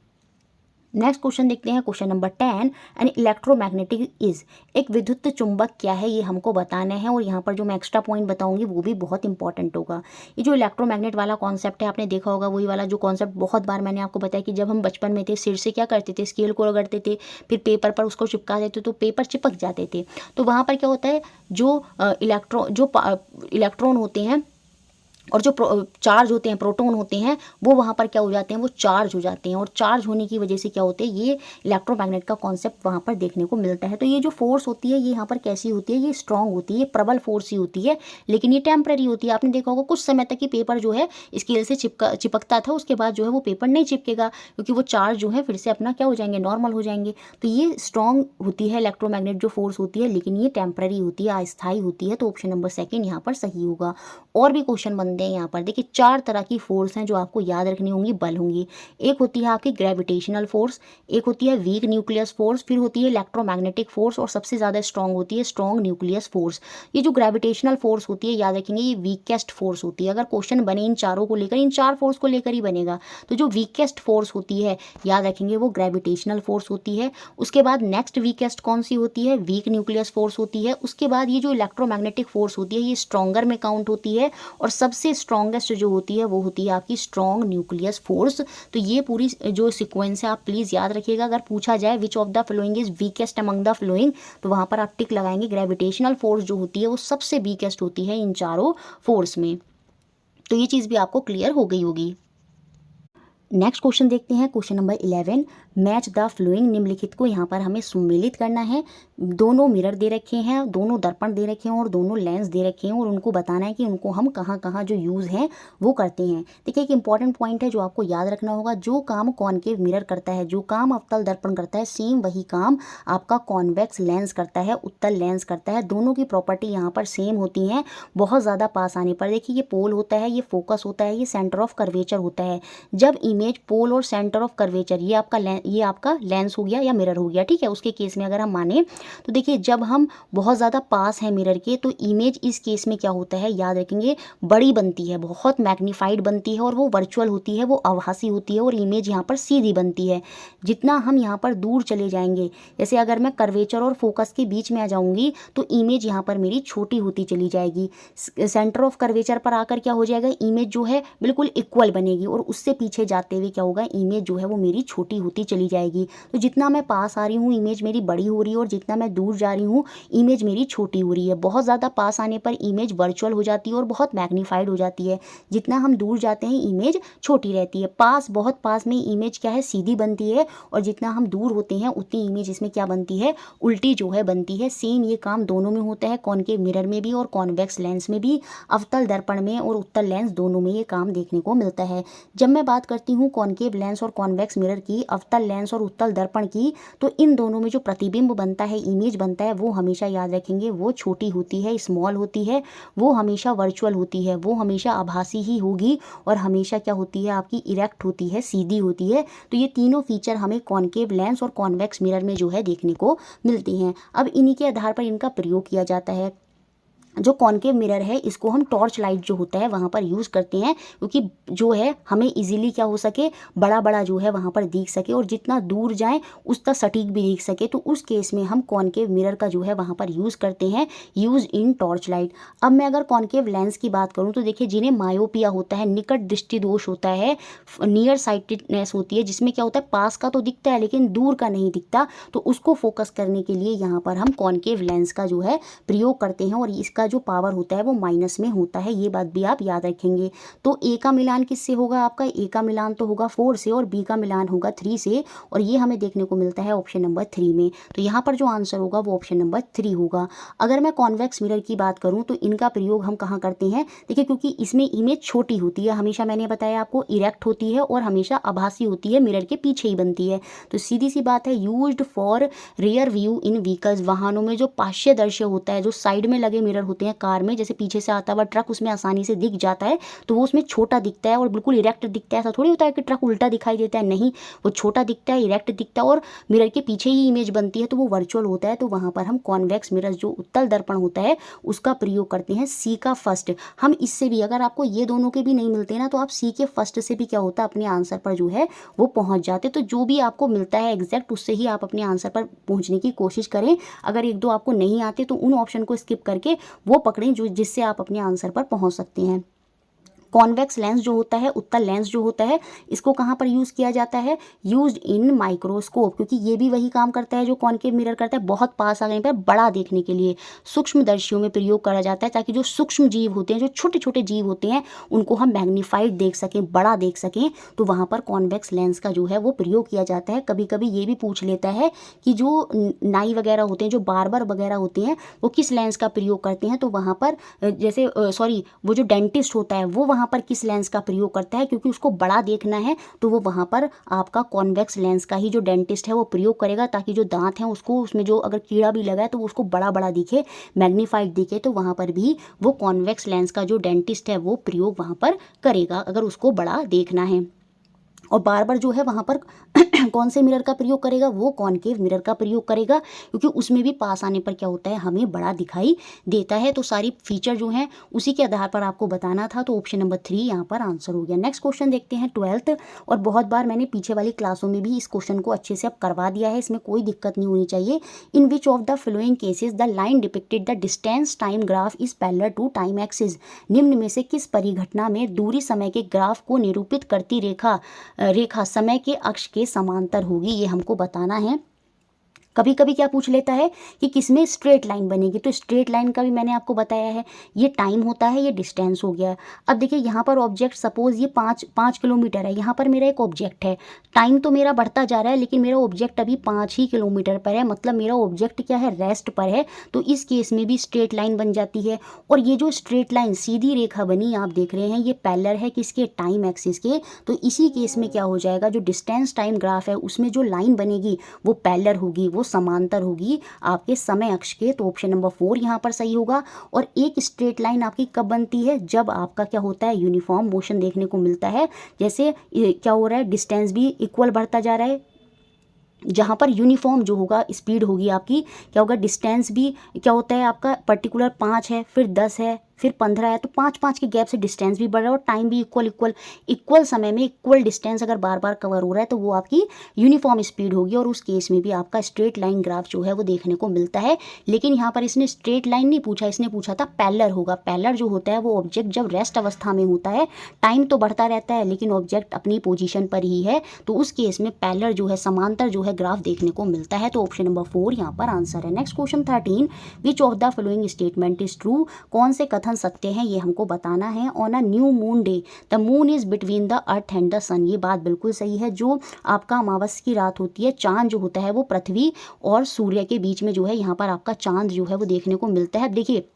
नेक्स्ट क्वेश्चन देखते हैं, question number 10, an electromagnetic is, एक विद्युत चुंबक क्या है ये हमको बताना है, और यहाँ पर जो मैं एक्स्ट्रा पॉइंट बताऊंगी वो भी बहुत इंपॉर्टेंट होगा। ये जो इलेक्ट्रोमैग्नेट वाला कॉन्सेप्ट है आपने देखा होगा, वही वाला जो कॉन्सेप्ट बहुत बार मैंने आपको बताया कि जब हम बचपन में थे सिर से क्या करते थे, स्केल को रगड़ते थे, फिर पेपर पर उसको चिपका देते तो पेपर चिपक जाते थे। तो वहाँ पर क्या होता है, जो इलेक्ट्रॉन होते हैं और जो चार्ज होते हैं, प्रोटॉन होते हैं, वो वहाँ पर क्या हो जाते हैं, वो चार्ज हो जाते हैं, और चार्ज होने की वजह से क्या होते हैं, ये इलेक्ट्रोमैग्नेट का कॉन्सेप्ट वहाँ पर देखने को मिलता है। तो ये जो फोर्स होती है ये यहाँ पर कैसी होती है, ये स्ट्रांग होती है, ये प्रबल फोर्स ही होती है, लेकिन ये टेम्पररी होती है। आपने देखा होगा कुछ समय तक ही पेपर जो है स्केल से चिपकता था, उसके बाद जो है वो पेपर नहीं चिपकेगा, क्योंकि वो चार्ज जो है फिर से अपना क्या हो जाएंगे, नॉर्मल हो जाएंगे। तो ये स्ट्रांग होती है इलेक्ट्रोमैग्नेट जो फोर्स होती है, लेकिन ये टेम्पररी होती है, अस्थायी होती है। तो ऑप्शन नंबर 2 यहाँ पर सही होगा। और भी क्वेश्चन बनते हैं यहाँ पर। देखिए 4 तरह की फोर्स हैं जो आपको याद रखनी होंगी, बल होंगी। एक होती है आपकी ग्रेविटेशनल फोर्स, एक होती है वीक न्यूक्लियस फोर्स, फिर होती है इलेक्ट्रोमैग्नेटिक फोर्स, और सबसे ज़्यादा स्ट्रांग होती है स्ट्रांग न्यूक्लियस फोर्स। ये जो ग्रेविटेशनल फोर्स होती है, याद रखेंगे, ये वीकेस्ट फोर्स होती है। अगर क्वेश्चन बने इन चारों को लेकर, इन 4 फोर्स को लेकर ही बनेगा। तो जो वीकेस्ट फोर्स होती है, याद रखेंगे, वो ग्रेविटेशनल फोर्स होती है। उसके बाद नेक्स्ट वीकेस्ट कौन सी होती है, वीक न्यूक्लियस फोर्स होती है। उसके बाद ये जो इलेक्ट्रोमैग्नेटिक फोर्स होती है, ये स्ट्रॉन्गर में काउंट होती है, और सबसे स्ट्रॉन्गेस्ट जो होती है वो होती है आपकी स्ट्रॉन्ग न्यूक्लियस फोर्स। तो ये पूरी जो सीक्वेंस है आप प्लीज़ याद रखिएगा। अगर पूछा जाए विच of the following is weakest among the flowing, तो वहाँ पर आप टिक लगाएंगे। ग्रेविटेशनल फोर्स जो होती है वो सबसे वीकेस्ट होती है इन चारों फोर्स में। तो ये चीज़ भी आपको क्लियर हो गई होगी। नेक्स्ट क्वेश्चन देखते हैं, question number 11, match the flowing. निम्नलिखित को यहाँ पर हमें सम्मिलित करना है। दोनों मिरर दे रखे हैं, दोनों दर्पण दे रखे हैं और दोनों लेंस दे रखे हैं, और उनको बताना है कि उनको हम कहाँ कहाँ जो यूज़ हैं वो करते हैं। देखिए एक इंपॉर्टेंट पॉइंट है जो आपको याद रखना होगा, जो काम कॉनकेव मिरर करता है, जो काम अवतल दर्पण करता है, सेम वही काम आपका कॉन्वेक्स लेंस करता है, उत्तल लेंस करता है। दोनों की प्रॉपर्टी यहाँ पर सेम होती हैं बहुत ज़्यादा पास आने पर। देखिए ये पोल होता है, ये फोकस होता है, ये सेंटर ऑफ कर्वेचर होता है। जब इमेज पोल और सेंटर ऑफ कर्वेचर, ये आपका लेंस हो गया या मिरर हो गया, ठीक है। उसके केस में अगर हम माने तो देखिए जब हम बहुत ज़्यादा पास हैं मिरर के, तो इमेज इस केस में क्या होता है, याद रखेंगे, बड़ी बनती है, बहुत मैग्नीफाइड बनती है, और वो वर्चुअल होती है, वो आभासी होती है, और इमेज यहाँ पर सीधी बनती है। जितना हम यहाँ पर दूर चले जाएंगे, जैसे अगर मैं कर्वेचर और फोकस के बीच में आ जाऊँगी तो इमेज यहाँ पर मेरी छोटी होती चली जाएगी। सेंटर ऑफ कर्वेचर पर आकर क्या हो जाएगा, इमेज जो है बिल्कुल इक्वल बनेगी, और उससे पीछे जाते हुए क्या होगा, इमेज जो है वो मेरी छोटी होती चली जाएगी। तो जितना मैं पास आ रही हूँ इमेज मेरी बड़ी हो रही है, और जितना मैं दूर जा रही हूँ इमेज मेरी छोटी हो रही है। बहुत ज़्यादा पास आने पर इमेज वर्चुअल हो जाती है और बहुत मैग्नीफाइड हो जाती है। जितना हम दूर जाते हैं इमेज छोटी रहती है। बहुत पास में इमेज क्या है, सीधी बनती है, और जितना हम दूर होते हैं उतनी इमेज इसमें क्या बनती है, उल्टी जो है बनती है। सेम ये काम दोनों में होता है, कॉनकेव मिरर में भी और कॉन्वेक्स लेंस में भी, अवतल दर्पण में और उत्तल लेंस दोनों में ये काम देखने को मिलता है। जब मैं बात करती हूँ कॉनकेव लेंस और कॉन्वेक्स मिरर की, अवतल उत्तल लेंस और उत्तल दर्पण की, तो इन दोनों में जो प्रतिबिंब बनता है, इमेज बनता है, वो हमेशा याद रखेंगे वो छोटी होती है, स्मॉल होती है, वो हमेशा वर्चुअल होती है, वो हमेशा आभासी ही होगी और हमेशा क्या होती है आपकी इरेक्ट होती है, सीधी होती है। तो ये तीनों फीचर हमें कॉनकेव लेंस और कॉन्वेक्स मिरर में जो है देखने को मिलती हैं। अब इन्हीं के आधार पर इनका प्रयोग किया जाता है। जो कॉनकेव मिरर है इसको हम टॉर्च लाइट जो होता है वहाँ पर यूज़ करते हैं, क्योंकि जो है हमें इजीली क्या हो सके, बड़ा बड़ा जो है वहाँ पर दिख सके और जितना दूर जाएं उतना सटीक भी दिख सके। तो उस केस में हम कॉनकेव मिरर का जो है वहाँ पर यूज़ करते हैं, यूज़ इन टॉर्च लाइट। अब मैं अगर कॉनकेव लेंस की बात करूँ तो देखिए, जिन्हें मायोपिया होता है, निकट दृष्टि दोष होता है, नियर साइटेडनेस होती है, जिसमें क्या होता है पास का तो दिखता है लेकिन दूर का नहीं दिखता, तो उसको फोकस करने के लिए यहाँ पर हम कॉनकेव लेंस का जो है प्रयोग करते हैं और इसका जो पावर होता है वो माइनस में होता है, ये बात भी आप याद रखेंगे। तो ए का मिलान किससे होगा आपका, ए का मिलान तो होगा 4 से और बी का मिलान होगा 3 से, और ये हमें देखने को मिलता है ऑप्शन नंबर 3 में। तो यहाँ पर जो आंसर होगा वो ऑप्शन नंबर 3 होगा। अगर मैं कॉन्वेक्स मिरर की बात करूँ तो इनका प्रयोग हम कहाँ करते हैं, देखिए क्योंकि इसमें इमेज छोटी होती है, हमेशा मैंने बताया आपको इरेक्ट होती है और हमेशा आभासी होती है, मिरर के पीछे ही बनती है। तो सीधी सी बात है, used for rear view in vehicles, वाहनों में जो पार्श्व दृश्य होता है, जो साइड में लगे मिरर होते हैं कार में, जैसे पीछे से आता हुआ ट्रक उसमें आसानी से दिख जाता है, तो वो उसमें छोटा दिखता है और बिल्कुल इरेक्ट दिखता है। ऐसा थोड़ी होता है कि ट्रक उल्टा दिखाई देता है, नहीं, वो छोटा दिखता है, इरेक्ट दिखता है और मिरर के पीछे ही इमेज बनती है, तो वो वर्चुअल होता है। तो वहाँ पर हम कॉन्वेक्स मिरर जो उत्तल दर्पण होता है उसका प्रयोग करते हैं। सी का फर्स्ट, हम इससे भी, अगर आपको ये दोनों के भी नहीं मिलते ना, तो आप सी के फर्स्ट से भी क्या होता है अपने आंसर पर जो है वो पहुँच जाते। तो जो भी आपको मिलता है एग्जैक्ट, उससे ही आप अपने आंसर पर पहुँचने की कोशिश करें। अगर एक दो आपको नहीं आते तो उन ऑप्शन को स्किप करके वो पकड़ें जो जिससे आप अपने आंसर पर पहुंच सकते हैं। कॉन्वेक्स लेंस जो होता है, उत्तल लेंस जो होता है, इसको कहाँ पर यूज़ किया जाता है, यूज्ड इन माइक्रोस्कोप, क्योंकि ये भी वही काम करता है जो कॉनकेव मिरर करता है, बहुत पास आ गए पर बड़ा देखने के लिए सूक्ष्मदर्शियों में प्रयोग करा जाता है, ताकि जो सूक्ष्म जीव होते हैं, जो छोटे छोटे जीव होते हैं, उनको हम मैग्नीफाइड देख सकें, बड़ा देख सकें। तो वहाँ पर कॉन्वेक्स लेंस का जो है वो प्रयोग किया जाता है। कभी कभी ये भी पूछ लेता है कि जो नाई वगैरह होते हैं, जो बार्बर वगैरह होते हैं, वो किस लेंस का प्रयोग करते हैं, तो वहाँ पर जैसे सॉरी वो जो डेंटिस्ट होता है वो वहाँ पर किस लेंस का प्रयोग करता है, क्योंकि उसको बड़ा देखना है, तो वो वहाँ पर आपका कॉन्वेक्स लेंस का ही जो डेंटिस्ट है वो प्रयोग करेगा, ताकि जो दांत हैं उसको, उसमें जो अगर कीड़ा भी लगा है तो उसको बड़ा बड़ा दिखे, मैग्नीफाइड दिखे। तो वहाँ पर भी वो कॉन्वेक्स लेंस का जो डेंटिस्ट है वो प्रयोग वहाँ पर करेगा, अगर उसको बड़ा देखना है। और बार बार जो है वहाँ पर कौन से मिरर का प्रयोग करेगा, वो कॉनकेव मिरर का प्रयोग करेगा, क्योंकि उसमें भी पास आने पर क्या होता है, हमें बड़ा दिखाई देता है। तो सारी फीचर जो हैं उसी के आधार पर आपको बताना था, तो ऑप्शन नंबर 3 यहाँ पर आंसर हो गया। नेक्स्ट क्वेश्चन देखते हैं 12th, और बहुत बार मैंने पीछे वाली क्लासों में भी इस क्वेश्चन को अच्छे से अब करवा दिया है, इसमें कोई दिक्कत नहीं होनी चाहिए। In which of the following cases the line depicted the distance time graph is parallel to time axis, निम्न में से किस परिघटना में दूरी समय के ग्राफ को निरूपित करती रेखा समय के अक्ष के समांतर होगी, ये हमको बताना है। कभी कभी क्या पूछ लेता है कि किसमें स्ट्रेट लाइन बनेगी, तो स्ट्रेट लाइन का भी मैंने आपको बताया है, ये टाइम होता है, ये डिस्टेंस हो गया। अब देखिए यहाँ पर ऑब्जेक्ट, सपोज ये 5 किलोमीटर है, यहाँ पर मेरा एक ऑब्जेक्ट है, टाइम तो मेरा बढ़ता जा रहा है लेकिन मेरा ऑब्जेक्ट अभी 5 ही किलोमीटर पर है, मतलब मेरा ऑब्जेक्ट क्या है, रेस्ट पर है। तो इस केस में भी स्ट्रेट लाइन बन जाती है। और ये जो स्ट्रेट लाइन सीधी रेखा बनी आप देख रहे हैं, ये पैरेलल है किसके, टाइम एक्सिस के। तो इसी केस में क्या हो जाएगा, जो डिस्टेंस टाइम ग्राफ है उसमें जो लाइन बनेगी वो पैरेलल होगी, वो समांतर होगी आपके समय अक्ष के। तो ऑप्शन नंबर 4 यहाँ पर सही होगा। और एक स्ट्रेट लाइन आपकी कब बनती है, जब आपका क्या होता है, यूनिफॉर्म मोशन देखने को मिलता है। जैसे क्या हो रहा है, डिस्टेंस भी इक्वल बढ़ता जा रहा है, जहाँ पर यूनिफॉर्म जो होगा स्पीड होगी आपकी, क्या होगा, डिस्टेंस भी क्या होता है आपका, पर्टिकुलर 5 है, फिर 10 है, फिर 15 है, तो 5 के गैप से डिस्टेंस भी बढ़ रहा है और टाइम भी इक्वल समय में इक्वल डिस्टेंस अगर बार बार कवर हो रहा है, तो वो आपकी यूनिफॉर्म स्पीड होगी। और उस केस में भी आपका स्ट्रेट लाइन ग्राफ जो है वो देखने को मिलता है। लेकिन यहाँ पर इसने स्ट्रेट लाइन नहीं पूछा, इसने पूछा था पैरेलल होगा। पैरेलल जो होता है वो ऑब्जेक्ट जब रेस्ट अवस्था में होता है, टाइम तो बढ़ता रहता है लेकिन ऑब्जेक्ट अपनी पोजीशन पर ही है, तो उस केस में पैरेलल जो है, समांतर जो है ग्राफ देखने को मिलता है। तो ऑप्शन नंबर 4 यहाँ पर आंसर है। Next question 13, which of the following statement is true, कौन से कथन सत्य हैं, ये हमको बताना है। On a new moon day the moon is between the earth and the sun, ये बात बिल्कुल सही है। जो आपका अमावस्या की रात होती है, चांद जो होता है वो पृथ्वी और सूर्य के बीच में जो है, यहाँ पर आपका चांद जो है वो देखने को मिलता है। देखिए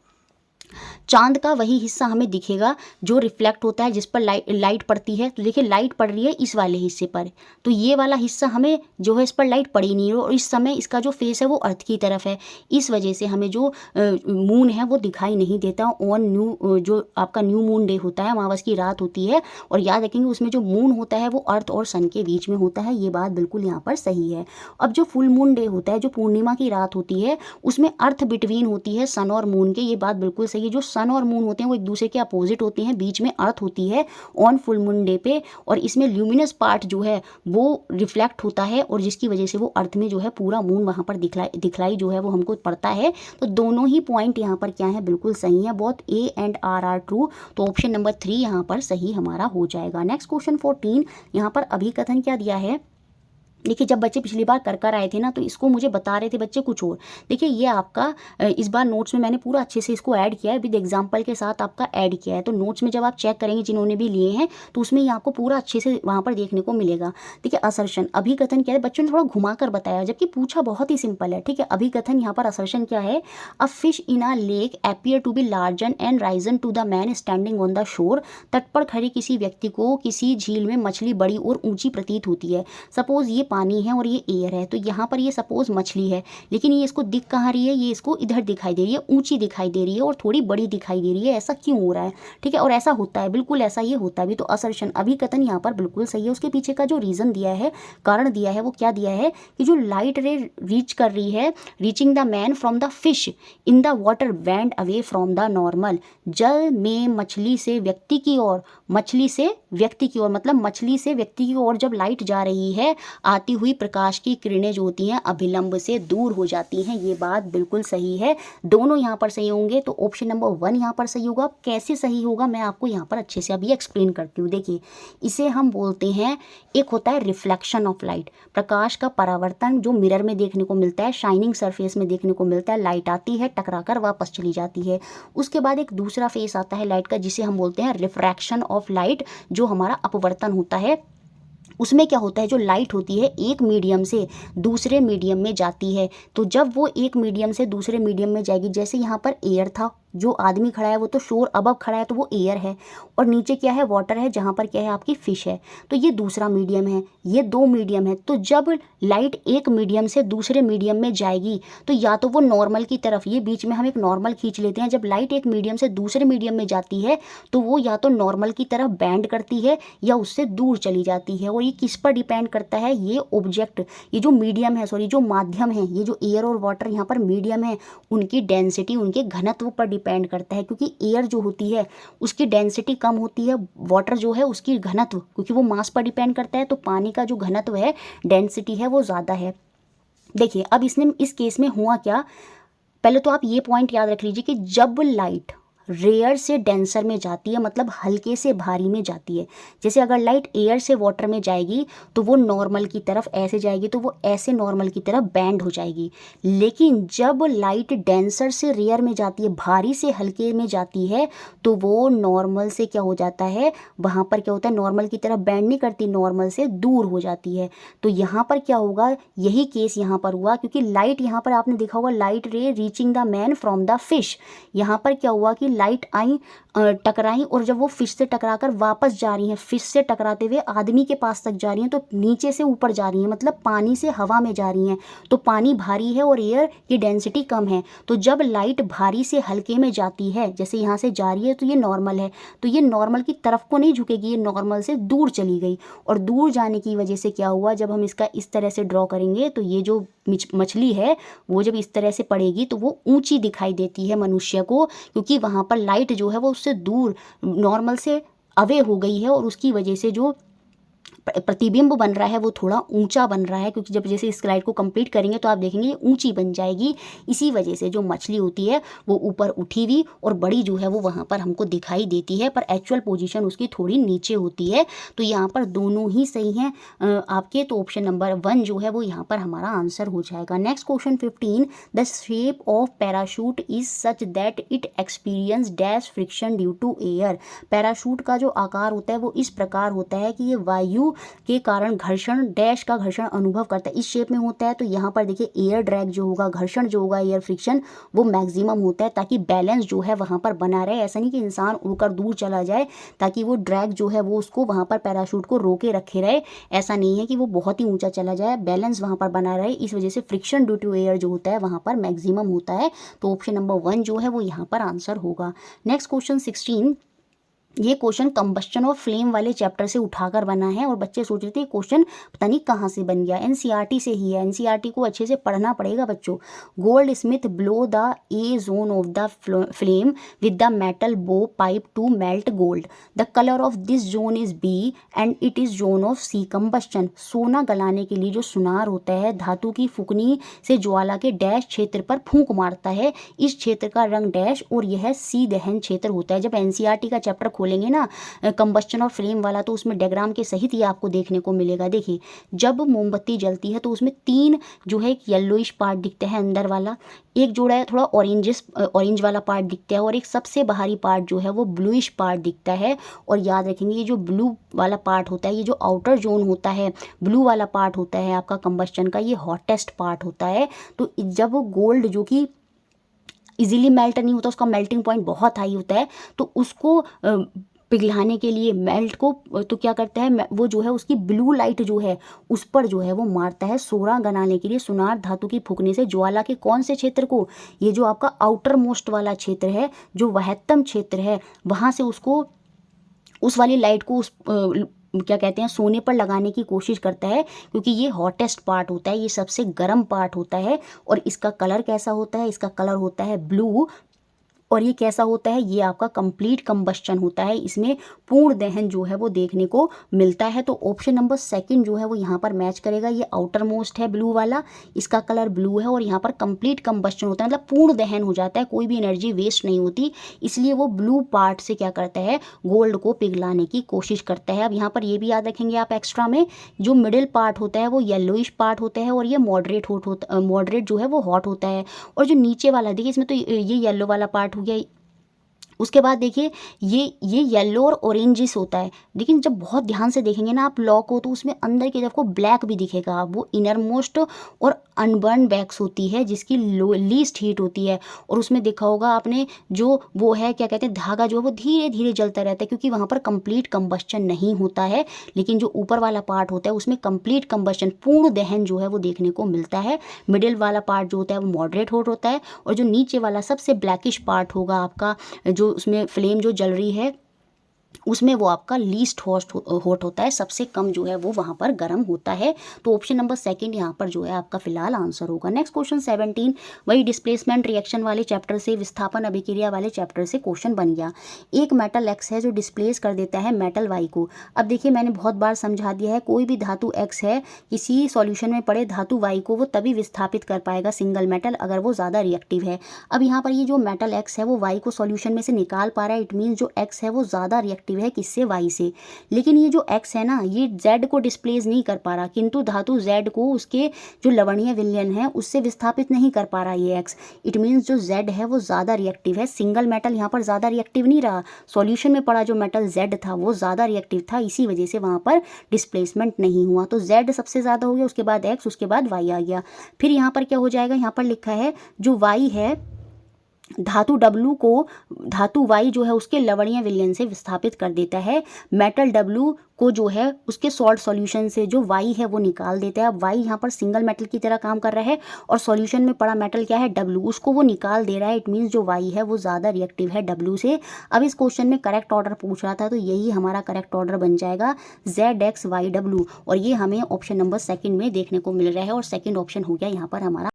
चांद का वही हिस्सा हमें दिखेगा जो रिफ्लेक्ट होता है, जिस पर लाइट पड़ती है। तो देखिए लाइट पड़ रही है इस वाले हिस्से पर, तो ये वाला हिस्सा हमें जो है इस पर लाइट पड़ी नहीं है और इस समय इसका जो फेस है वो अर्थ की तरफ है। इस वजह से हमें जो मून है वो दिखाई नहीं देता ऑन न्यू, जो आपका न्यू मून डे होता है, अमावस की रात होती है। और याद रखेंगे उसमें जो मून होता है वो अर्थ और सन के बीच में होता है, ये बात बिल्कुल यहाँ पर सही है। अब जो फुल मून डे होता है, जो पूर्णिमा की रात होती है, उसमें अर्थ बिटवीन होती है सन और मून के, ये बात बिल्कुल सही है। जो सन और मून होते हैं वो एक दूसरे के अपोजिट होते हैं, बीच में अर्थ होती है ऑन फुल मून डे पे, और इसमें ल्यूमिनस पार्ट जो है वो रिफ्लेक्ट होता है और जिसकी वजह से वो अर्थ में जो है पूरा मून वहाँ पर दिखलाई जो है वो हमको पड़ता है। तो दोनों ही पॉइंट यहाँ पर क्या है, बिल्कुल सही है, both A and R true. तो ऑप्शन नंबर 3 यहाँ पर सही हमारा हो जाएगा। नेक्स्ट क्वेश्चन 14, यहाँ पर अभिकथन क्या दिया है। देखिए जब बच्चे पिछली बार कर आए थे ना, तो इसको मुझे बता रहे थे बच्चे कुछ और। देखिए ये आपका इस बार नोट्स में मैंने पूरा अच्छे से इसको ऐड किया है, विद एग्जांपल के साथ आपका ऐड किया है। तो नोट्स में जब आप चेक करेंगे जिन्होंने भी लिए हैं, तो उसमें ये आपको पूरा अच्छे से वहाँ पर देखने को मिलेगा। देखिए असर्शन, अभिकथन क्या है, बच्चों ने थोड़ा घुमा कर बताया, जबकि पूछा बहुत ही सिंपल है। ठीक है, अभिकथन यहाँ पर असर्शन क्या है, a fish in a lake appear to be larger and risen to the man standing on the shore. तट पर खड़े किसी व्यक्ति को किसी झील में मछली बड़ी और ऊंची प्रतीत होती है। सपोज ये पानी है और ये एयर है, तो यहाँ पर ये सपोज मछली है, लेकिन ये इसको दिख कहाँ रही है, ये इसको इधर दिखाई दे रही है, ऊंची दिखाई दे रही है और थोड़ी बड़ी दिखाई दे रही है। ऐसा क्यों हो रहा है। ठीक है, और ऐसा होता है, बिल्कुल ऐसा ये होता है भी। तो असर्शन, अभिकथन यहाँ पर बिल्कुल सही है। उसके पीछे का जो रीजन दिया है, कारण दिया है, वो क्या दिया है कि जो लाइट रे रीच कर रही है, reaching the man from the fish in the water bend away from the normal. जल में मछली से व्यक्ति की ओर, मछली से व्यक्ति की ओर, मतलब मछली से व्यक्ति की ओर जब लाइट जा रही है, आती हुई प्रकाश की किरणें जो होती हैं अभिलंब से दूर हो जाती हैं। ये बात बिल्कुल सही है, दोनों यहाँ पर सही होंगे। तो ऑप्शन नंबर 1 यहाँ पर सही होगा। कैसे सही होगा मैं आपको यहाँ पर अच्छे से अभी एक्सप्लेन करती हूँ। देखिए इसे हम बोलते हैं, एक होता है रिफ्लेक्शन ऑफ लाइट, प्रकाश का परावर्तन जो मिरर में देखने को मिलता है, शाइनिंग सरफेस में देखने को मिलता है। लाइट आती है, टकराकर वापस चली जाती है। उसके बाद एक दूसरा फेस आता है लाइट का, जिसे हम बोलते हैं रिफ्रैक्शन ऑफ लाइट, जो हमारा अपवर्तन होता है। उसमें क्या होता है, जो लाइट होती है एक मीडियम से दूसरे मीडियम में जाती है। तो जब वो एक मीडियम से दूसरे मीडियम में जाएगी, जैसे यहाँ पर एयर था, जो आदमी खड़ा है वो तो शोर अबव खड़ा है तो वो एयर है, और नीचे क्या है, वाटर है, जहाँ पर क्या है आपकी फिश है। तो ये दूसरा मीडियम है, ये 2 मीडियम है। तो जब लाइट एक मीडियम से दूसरे मीडियम में जाएगी, तो या तो वो नॉर्मल की तरफ, ये बीच में हम एक नॉर्मल खींच लेते हैं, जब लाइट एक मीडियम से दूसरे मीडियम में जाती है तो वो या तो नॉर्मल की तरफ बैंड करती है या उससे दूर चली जाती है। और ये किस पर डिपेंड करता है, ये ऑब्जेक्ट, ये जो मीडियम है, सॉरी जो माध्यम है, ये जो एयर और वाटर यहाँ पर मीडियम है, उनकी डेंसिटी, उनके घनत्व पर डिपेंड करता है। क्योंकि एयर जो होती है उसकी डेंसिटी कम होती है, वाटर जो है उसकी घनत्व, क्योंकि वो मास पर डिपेंड करता है, तो पानी का जो घनत्व है, डेंसिटी है, वो ज़्यादा है। देखिए अब इसने इस केस में हुआ क्या, पहले तो आप ये पॉइंट याद रख लीजिए कि जब लाइट रेयर से डेंसर में जाती है, मतलब हल्के से भारी में जाती है, जैसे अगर लाइट एयर से वाटर में जाएगी तो वो नॉर्मल की तरफ ऐसे जाएगी, तो वो ऐसे नॉर्मल की तरफ बैंड हो जाएगी। लेकिन जब लाइट डेंसर से रेयर में जाती है, भारी से हल्के में जाती है, तो वो नॉर्मल से क्या हो जाता है, वहाँ पर क्या होता है, नॉर्मल की तरफ बैंड नहीं करती, नॉर्मल से दूर हो जाती है। तो यहाँ पर क्या होगा, यही केस यहाँ पर हुआ, क्योंकि लाइट यहाँ पर आपने देखा होगा, लाइट रे reaching the man from the fish. यहाँ पर क्या हुआ कि लाइट आई, टकराई, और जब वो फिश से टकराकर वापस जा रही हैं, फिश से टकराते हुए आदमी के पास तक जा रही हैं, तो नीचे से ऊपर जा रही हैं, मतलब पानी से हवा में जा रही हैं। तो पानी भारी है और एयर की डेंसिटी कम है। तो जब लाइट भारी से हल्के में जाती है, जैसे यहाँ से जा रही है, तो ये नॉर्मल है, तो ये नॉर्मल की तरफ को नहीं झुकेगी, ये नॉर्मल से दूर चली गई। और दूर जाने की वजह से क्या हुआ, जब हम इसका इस तरह से ड्रॉ करेंगे, तो ये जो मछली है वो जब इस तरह से पड़ेगी तो वो ऊंची दिखाई देती है मनुष्य को, क्योंकि वहाँ पर लाइट जो है वो उससे दूर, नॉर्मल से अवे हो गई है, और उसकी वजह से जो प्रतिबिंब बन रहा है वो थोड़ा ऊंचा बन रहा है। क्योंकि जब जैसे इस स्लाइड को कंप्लीट करेंगे तो आप देखेंगे ये ऊंची बन जाएगी। इसी वजह से जो मछली होती है वो ऊपर उठी हुई और बड़ी जो है वो वहाँ पर हमको दिखाई देती है, पर एक्चुअल पोजीशन उसकी थोड़ी नीचे होती है। तो यहाँ पर दोनों ही सही हैं आपके। तो ऑप्शन नंबर 1 जो है वो यहाँ पर हमारा आंसर हो जाएगा। Next question 15, the shape of parachute is such that it experience dash friction due to air. Parachute का जो आकार होता है वो इस प्रकार होता है कि ये वायु के कारण घर्षण डैश का घर्षण अनुभव करता है, इस शेप में होता है। तो यहाँ पर देखिए एयर ड्रैग जो होगा, घर्षण जो होगा, एयर फ्रिक्शन वो मैक्सिमम होता है, ताकि बैलेंस जो है वहाँ पर बना रहे। ऐसा नहीं कि इंसान उड़कर दूर चला जाए, ताकि वो ड्रैग जो है वो उसको वहाँ पर पैराशूट को रोके रखे रहे। ऐसा नहीं है कि वो बहुत ही ऊंचा चला जाए, बैलेंस वहाँ पर बना रहे। इस वजह से फ्रिक्शन ड्यू टू एयर जो होता है वहाँ पर मैक्सिमम होता है। तो ऑप्शन नंबर 1 जो है वो यहाँ पर आंसर होगा। नेक्स्ट क्वेश्चन 16, ये क्वेश्चन कंबस्टन और फ्लेम वाले चैप्टर से उठाकर बना है और बच्चे सोच रहे थे क्वेश्चन पता नहीं कहाँ से बन गया। एनसीईआरटी से ही है, एनसीईआरटी को अच्छे से पढ़ना पड़ेगा बच्चों। Goldsmith blow the a zone of the flame with the metal blow pipe to melt gold. The colour of this zone is B and it is zone of C. Combustion सोना गलाने के लिए जो सुनार होता है धातु की फुकनी से ज्वाला के डैश क्षेत्र पर फूंक मारता है, इस क्षेत्र का रंग डैश और यह सी दहन क्षेत्र होता है। जब एनसीईआरटी का चैप्टर खोलेंगे ना कंबस्टन और फ्लेम वाला, तो उसमें डायग्राम के सहित ये आपको देखने को मिलेगा। देखिए जब मोमबत्ती जलती है तो उसमें 3 जो है एक येलोइश पार्ट दिखता है अंदर वाला, एक जोड़ा है थोड़ा ऑरेंज वाला पार्ट दिखता है, और एक सबसे बाहरी पार्ट जो है वो ब्लूइश पार्ट दिखता है। और याद रखेंगे ये जो ब्लू वाला पार्ट होता है, ये जो आउटर जोन होता है, ब्लू वाला पार्ट होता है आपका कंबस्टन का, ये हॉटेस्ट पार्ट होता है। तो जब गोल्ड जो कि इजीली मेल्ट नहीं होता, उसका मेल्टिंग पॉइंट बहुत हाई होता है, तो उसको पिघलाने के लिए मेल्ट को तो क्या करता है वो जो है उसकी ब्लू लाइट जो है उस पर जो है वो मारता है सोना गलाने के लिए। सुनार धातु की फूकने से ज्वाला के कौन से क्षेत्र को, ये जो आपका आउटर मोस्ट वाला क्षेत्र है, जो वहत्तम क्षेत्र है, वहाँ से उसको उस वाली लाइट को उस क्या कहते हैं सोने पर लगाने की कोशिश करता है, क्योंकि ये हॉटेस्ट पार्ट होता है, ये सबसे गर्म पार्ट होता है। और इसका कलर कैसा होता है, इसका कलर होता है ब्लू। और ये कैसा होता है, ये आपका कंप्लीट कंबस्टन होता है, इसमें पूर्ण दहन जो है वो देखने को मिलता है। तो ऑप्शन नंबर 2 जो है वो यहाँ पर मैच करेगा। ये आउटर मोस्ट है ब्लू वाला, इसका कलर ब्लू है और यहाँ पर कंप्लीट कंबस्टन होता है, मतलब पूर्ण दहन हो जाता है, कोई भी एनर्जी वेस्ट नहीं होती, इसलिए वो ब्लू पार्ट से क्या करता है गोल्ड को पिघलाने की कोशिश करता है। अब यहाँ पर ये भी याद रखेंगे आप एक्स्ट्रा में, जो मिडिल पार्ट होता है वो येलोइश पार्ट होता है और ये मॉडरेट जो है वो हॉट होता है। और जो नीचे वाला देखिए इसमें तो ये येलो वाला पार्ट हो गया, उसके बाद देखिए ये येलो और ऑरेंजिस होता है। लेकिन जब बहुत ध्यान से देखेंगे ना आप लॉ को, तो उसमें अंदर की तरफ को ब्लैक भी दिखेगा, वो इनर मोस्ट और अनबर्न वैक्स होती है जिसकी लीस्ट हीट होती है। और उसमें देखा होगा आपने जो वो है क्या कहते हैं धागा जो है वो धीरे धीरे जलता रहता है, क्योंकि वहाँ पर कंप्लीट कंबस्टन नहीं होता है। लेकिन जो ऊपर वाला पार्ट होता है उसमें कंप्लीट कंबस्टन पूर्ण दहन जो है वो देखने को मिलता है। मिडिल वाला पार्ट जो होता है वो मॉडरेट हॉट होता है, और जो नीचे वाला सबसे ब्लैकिश पार्ट होगा आपका, जो उसमें फ्लेम जो जल रही है उसमें वो आपका लीस्ट हॉट होता है, सबसे कम जो है वो वहाँ पर गर्म होता है। तो ऑप्शन नंबर 2 यहाँ पर जो है आपका फिलहाल आंसर होगा। नेक्स्ट क्वेश्चन 17, वही डिस्प्लेसमेंट रिएक्शन वाले चैप्टर से, विस्थापन अभिक्रिया वाले चैप्टर से क्वेश्चन बन गया। एक मेटल एक्स है जो डिस्प्लेस कर देता है मेटल वाई को। अब देखिए मैंने बहुत बार समझा दिया है, कोई भी धातु एक्स है किसी सॉल्यूशन में पड़े धातु वाई को वो तभी विस्थापित कर पाएगा सिंगल मेटल अगर वो ज़्यादा रिएक्टिव है। अब यहाँ पर ये जो मेटल एक्स है वो वाई को सॉल्यूशन में से निकाल पा रहा है, इट मीन्स जो एक्स है वो ज़्यादा रिएक्टिव है किससे, वाई से। लेकिन ये जो एक्स है ना ये जेड को डिस्प्लेस नहीं कर पा रहा, किंतु धातु जेड को उसके जो लवणीय विलयन है उससे विस्थापित नहीं कर पा रहा ये एक्स। इट मीन्स जो जेड है वो ज़्यादा रिएक्टिव है, सिंगल मेटल यहाँ पर ज़्यादा रिएक्टिव नहीं रहा, सॉल्यूशन में पड़ा जो मेटल जेड था वो ज़्यादा रिएक्टिव था, इसी वजह से वहाँ पर डिस्प्लेसमेंट नहीं हुआ। तो जेड सबसे ज़्यादा हो गया, उसके बाद एक्स, उसके बाद वाई आ गया। फिर यहाँ पर क्या हो जाएगा, यहाँ पर लिखा है जो वाई है धातु W को धातु Y जो है उसके लवणीय विलयन से विस्थापित कर देता है, मेटल W को जो है उसके सॉल्ट सॉल्यूशन से जो Y है वो निकाल देता है। अब Y यहाँ पर सिंगल मेटल की तरह काम कर रहा है और सॉल्यूशन में पड़ा मेटल क्या है W, उसको वो निकाल दे रहा है, इट मीन्स जो Y है वो ज़्यादा रिएक्टिव है W से। अब इस क्वेश्चन में करेक्ट ऑर्डर पूछ रहा था तो यही हमारा करेक्ट ऑर्डर बन जाएगा ZXYW, और ये हमें ऑप्शन नंबर 2 में देखने को मिल रहा है और सेकेंड ऑप्शन हो गया यहाँ पर हमारा।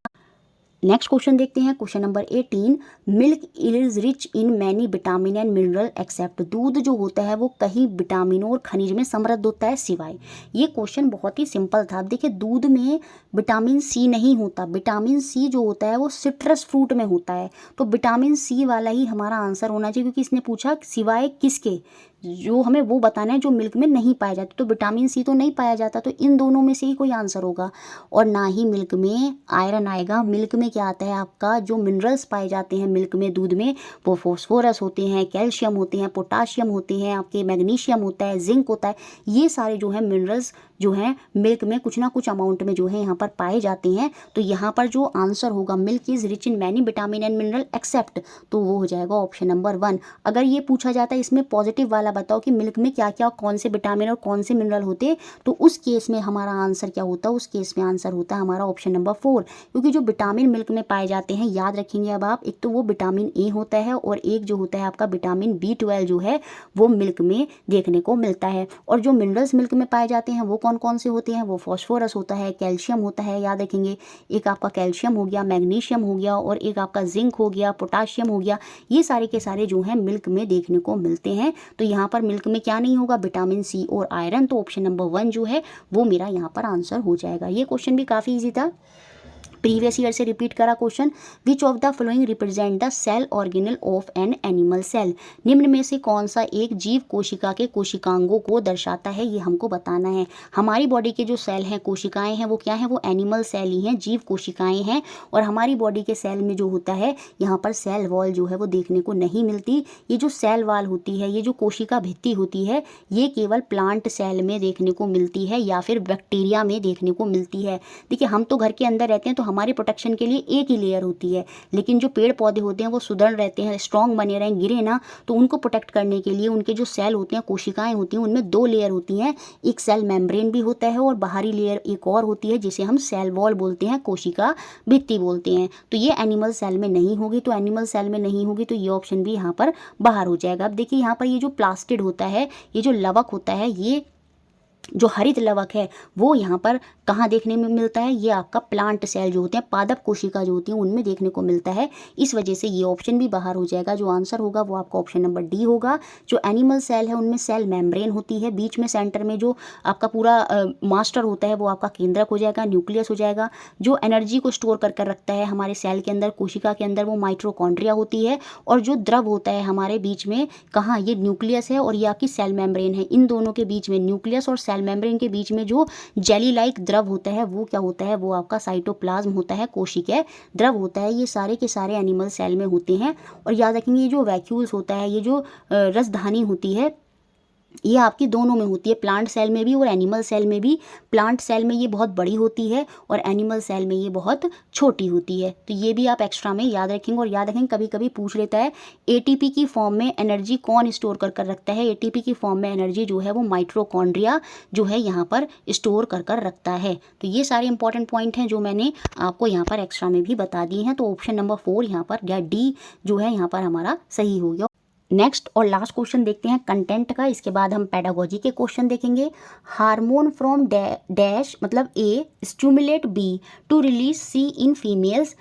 नेक्स्ट क्वेश्चन देखते हैं, question number 18, milk is rich in many vitamin and mineral except. दूध जो होता है वो कई विटामिनों और खनिज में समृद्ध होता है सिवाय। ये क्वेश्चन बहुत ही सिंपल था। अब देखिए दूध में विटामिन सी नहीं होता, विटामिन सी जो होता है वो सिट्रस फ्रूट में होता है, तो विटामिन सी वाला ही हमारा आंसर होना चाहिए, क्योंकि इसने पूछा सिवाय किसके, जो हमें वो बताना है जो मिल्क में नहीं पाया जाता। तो विटामिन सी तो नहीं पाया जाता, तो इन दोनों में से ही कोई आंसर होगा। और ना ही मिल्क में आयरन आएगा। मिल्क में क्या आता है आपका, जो मिनरल्स पाए जाते हैं मिल्क में, दूध में, वो फॉस्फोरस होते हैं, कैल्शियम होते हैं, पोटाशियम होते हैं, आपके मैग्नीशियम होता है, जिंक होता है। ये सारे जो है मिनरल्स जो हैं मिल्क में कुछ ना कुछ अमाउंट में जो है यहाँ पर पाए जाते हैं। तो यहाँ पर जो आंसर होगा, milk is rich in many vitamin and mineral except, तो वो हो जाएगा ऑप्शन नंबर 1। अगर ये पूछा जाता है इसमें पॉजिटिव वाला बताओ कि मिल्क में क्या क्या कौन से विटामिन और कौन से मिनरल होते, तो उस केस में हमारा आंसर क्या होता है, उस केस में आंसर होता है हमारा ऑप्शन नंबर 4। क्योंकि जो विटामिन मिल्क में पाए जाते हैं, याद रखेंगे अब आप, एक तो वो विटामिन ए होता है और एक जो होता है आपका विटामिन B12 जो है वो मिल्क में देखने को मिलता है। और जो मिनरल्स मिल्क में पाए जाते हैं वो कौन कौन से होते हैं, वो फॉस्फोरस होता है, कैल्शियम होता है, याद रखेंगे, एक आपका कैल्शियम हो गया, मैग्नीशियम हो गया, और एक आपका जिंक हो गया, पोटाशियम हो गया। ये सारे के सारे जो हैं मिल्क में देखने को मिलते हैं। तो यहाँ पर मिल्क में क्या नहीं होगा, विटामिन सी और आयरन। तो ऑप्शन नंबर 1 जो है वो मेरा यहाँ पर आंसर हो जाएगा। ये क्वेश्चन भी काफ़ी ईजी था, प्रीवियस ईयर से रिपीट करा question. Which of the following represent the cell organelle of an animal cell, निम्न में से कौन सा एक जीव कोशिका के कोशिकांगों को दर्शाता है, ये हमको बताना है। हमारी बॉडी के जो सेल हैं, कोशिकाएं हैं, वो क्या हैं, वो एनिमल सेल ही हैं, जीव कोशिकाएं हैं। और हमारी बॉडी के सेल में जो होता है यहाँ पर सेल वॉल जो है वो देखने को नहीं मिलती। ये जो सेल वॉल होती है, ये जो कोशिका भित्ति होती है, ये केवल प्लांट सेल में देखने को मिलती है या फिर बैक्टीरिया में देखने को मिलती है। देखिए, हम तो घर के अंदर रहते हैं तो हमारे प्रोटेक्शन के लिए एक ही लेयर होती है, लेकिन जो पेड़ पौधे होते हैं वो सुदृढ़ रहते हैं, स्ट्रांग बने रहें, गिरे ना, तो उनको प्रोटेक्ट करने के लिए उनके जो सेल होते हैं, कोशिकाएं होती हैं, उनमें 2 लेयर होती हैं। एक सेल मेम्ब्रेन भी होता है और बाहरी लेयर एक और होती है जिसे हम सेल वॉल बोलते हैं, कोशिका भित्ति बोलते हैं। तो ये एनिमल सेल में नहीं होगी, तो एनिमल सेल में नहीं होगी तो ये ऑप्शन भी यहाँ पर बाहर हो जाएगा। अब देखिए यहाँ पर ये जो प्लास्टिड होता है, ये जो लवक होता है, ये जो हरित लवक है वो यहाँ पर कहाँ देखने में मिलता है, ये आपका प्लांट सेल जो होते हैं, पादप कोशिका जो होती हैं, उनमें देखने को मिलता है। इस वजह से ये ऑप्शन भी बाहर हो जाएगा। जो आंसर होगा वो आपका ऑप्शन नंबर डी होगा। जो एनिमल सेल है उनमें सेल मेम्ब्रेन होती है, बीच में सेंटर में जो आपका पूरा मास्टर होता है वो आपका केंद्रक हो जाएगा, न्यूक्लियस हो जाएगा। जो एनर्जी को स्टोर कर रखता है हमारे सेल के अंदर, कोशिका के अंदर, वो माइटोकॉन्ड्रिया होती है। और जो द्रव होता है हमारे बीच में, कहाँ, ये न्यूक्लियस है और ये आपकी सेल मेम्ब्रेन है। इन दोनों के बीच में, न्यूक्लियस और सेल मेम्ब्रेन के बीच में जो जेली लाइक द्रव होता है वो क्या होता है, वो आपका साइटोप्लाज्म होता है, कोशिकीय द्रव होता है। ये सारे के सारे एनिमल सेल में होते हैं। और याद रखेंगे ये जो वैक्यूल्स होता है, ये जो रसधानी होती है, ये आपकी दोनों में होती है, प्लांट सेल में भी और एनिमल सेल में भी। प्लांट सेल में ये बहुत बड़ी होती है और एनिमल सेल में ये बहुत छोटी होती है। तो ये भी आप एक्स्ट्रा में याद रखेंगे। और याद रखेंगे कभी कभी पूछ लेता है एटीपी की फॉर्म में एनर्जी कौन स्टोर कर रखता है। एटीपी की फॉर्म में एनर्जी जो है वो माइटोकॉन्ड्रिया जो है यहाँ पर स्टोर कर रखता है। तो ये सारे इंपॉर्टेंट पॉइंट हैं जो मैंने आपको यहाँ पर एक्स्ट्रा में भी बता दिए हैं। तो ऑप्शन नंबर 4 यहाँ पर या डी जो है यहाँ पर हमारा सही हो गया। नेक्स्ट और लास्ट क्वेश्चन देखते हैं कंटेंट का, इसके बाद हम पेडागोजी के क्वेश्चन देखेंगे। हार्मोन फ्रॉम डैश मतलब A stimulate B to release C in females.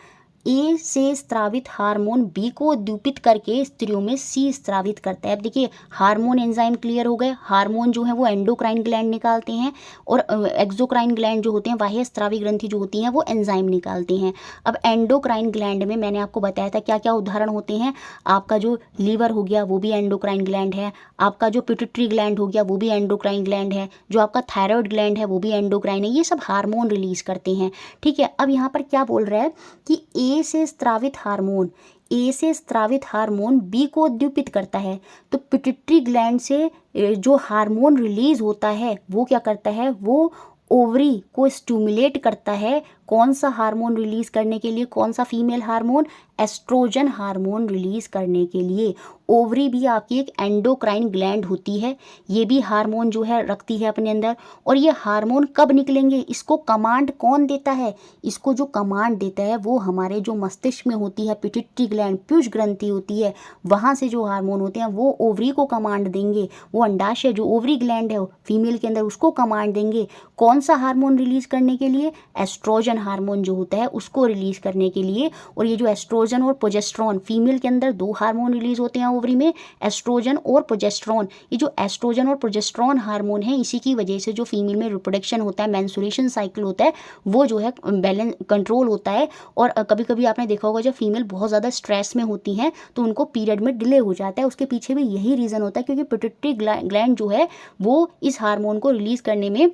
A से स्त्रावित हार्मोन बी को उद्दीपित करके स्त्रियों में सी स्त्रावित करता है। अब देखिए हार्मोन एंजाइम क्लियर हो गए। हार्मोन जो है वो एंडोक्राइन ग्लैंड निकालते हैं और एक्सोक्राइन ग्लैंड जो होते हैं, बाह्य स्त्रावी ग्रंथि जो होती हैं, वो एंजाइम निकालते हैं। अब एंडोक्राइन ग्लैंड में मैंने आपको बताया था क्या क्या उदाहरण होते हैं। आपका जो लीवर हो गया वो भी एंडोक्राइन ग्लैंड है, आपका जो पिट्यूटरी ग्लैंड हो गया वो भी एंडोक्राइन ग्लैंड है, जो आपका थायराइड ग्लैंड है वो भी एंडोक्राइन है। ये सब हार्मोन रिलीज करते हैं, ठीक है। अब यहाँ पर क्या बोल रहा है कि ए से स्त्रावित हार्मोन, ए से स्त्रावित हार्मोन बी को उद्दीपित करता है। तो पिट्यूटरी ग्लैंड से जो हार्मोन रिलीज होता है वो क्या करता है, वो ओवरी को स्टिमुलेट करता है। कौन सा हार्मोन रिलीज करने के लिए, कौन सा female hormone, oestrogen hormone release करने के लिए। ओवरी भी आपकी एक एंडोक्राइन ग्लैंड होती है, ये भी हार्मोन जो है रखती है अपने अंदर। और ये हार्मोन कब निकलेंगे, इसको कमांड कौन देता है, इसको जो कमांड देता है वो हमारे जो मस्तिष्क में होती है पिट्यूटरी ग्लैंड, पीयूष ग्रंथि होती है, वहाँ से जो हार्मोन होते हैं वो ओवरी को कमांड देंगे। वो अंडाशय जो ओवरी ग्लैंड है फीमेल के अंदर, उसको कमांड देंगे कौन सा हार्मोन रिलीज करने के लिए, एस्ट्रोजन वुमन हार्मोन जो होता है उसको रिलीज करने के लिए। और ये जो एस्ट्रोजन और प्रोजेस्टेरॉन, फीमेल के अंदर 2 हार्मोन रिलीज होते हैं ओवरी में, एस्ट्रोजन और प्रोजेस्टेरॉन। ये जो एस्ट्रोजन और प्रोजेस्टेरॉन हार्मोन है, इसी की वजह से जो फीमेल में रिप्रोडक्शन होता है, मेंस्ट्रुएशन साइकिल होता है, वो जो है बैलेंस कंट्रोल होता है। और कभी कभी आपने देखा होगा जब फीमेल बहुत ज़्यादा स्ट्रेस में होती हैं तो उनको पीरियड में डिले हो जाता है। उसके पीछे भी यही रीज़न होता है, क्योंकि पिट्यूटरी ग्लैंड जो है वो इस हार्मोन को रिलीज करने में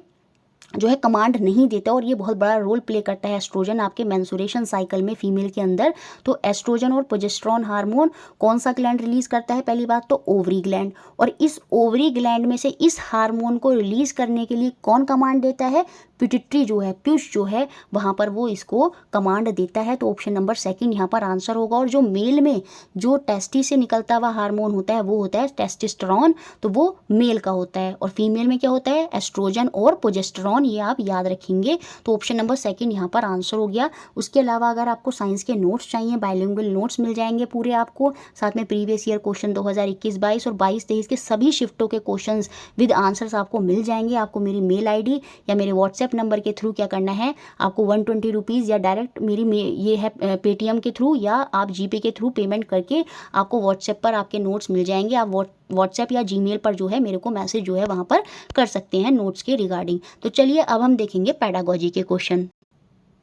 जो है कमांड नहीं देता, और ये बहुत बड़ा रोल प्ले करता है एस्ट्रोजन आपके मेंस्ट्रुएशन साइकिल में फीमेल के अंदर। तो एस्ट्रोजन और प्रोजेस्टेरॉन हार्मोन कौन सा ग्लैंड रिलीज करता है? पहली बात तो ओवरी ग्लैंड। और इस ओवरी ग्लैंड में से इस हार्मोन को रिलीज करने के लिए कौन कमांड देता है? पिट्यूटरी जो है, पीयूष जो है, वहाँ पर वो इसको कमांड देता है। तो ऑप्शन नंबर सेकंड यहाँ पर आंसर होगा। और जो मेल में जो टेस्टी से निकलता हुआ हार्मोन होता है वो होता है टेस्टोस्टेरोन, तो वो मेल का होता है। और फीमेल में क्या होता है? एस्ट्रोजन और प्रोजेस्टेरॉन, ये आप याद रखेंगे। तो ऑप्शन नंबर सेकंड यहाँ पर आंसर हो गया। उसके अलावा अगर आपको साइंस के नोट्स चाहिए, बायलिंगुअल नोट्स मिल जाएंगे पूरे आपको, साथ में प्रीवियस ईयर क्वेश्चन 2021-22 और 22-23 के सभी शिफ्टों के क्वेश्चंस विद आंसर्स आपको मिल जाएंगे। आपको मेरी मेल आईडी या मेरे व्हाट्सएप नंबर के थ्रू क्या करना है, आपको 120 रुपीज़ या डायरेक्ट मेरी ये है पेटीएम के थ्रू या आप जीपे के थ्रू पेमेंट करके आपको व्हाट्सएप पर आपके नोट्स मिल जाएंगे। आप व्हाट्सएप या जीमेल पर जो है मेरे को मैसेज जो है वहाँ पर कर सकते हैं नोट्स के रिगार्डिंग। तो चलिए अब हम देखेंगे पेडागोजी के क्वेश्चन।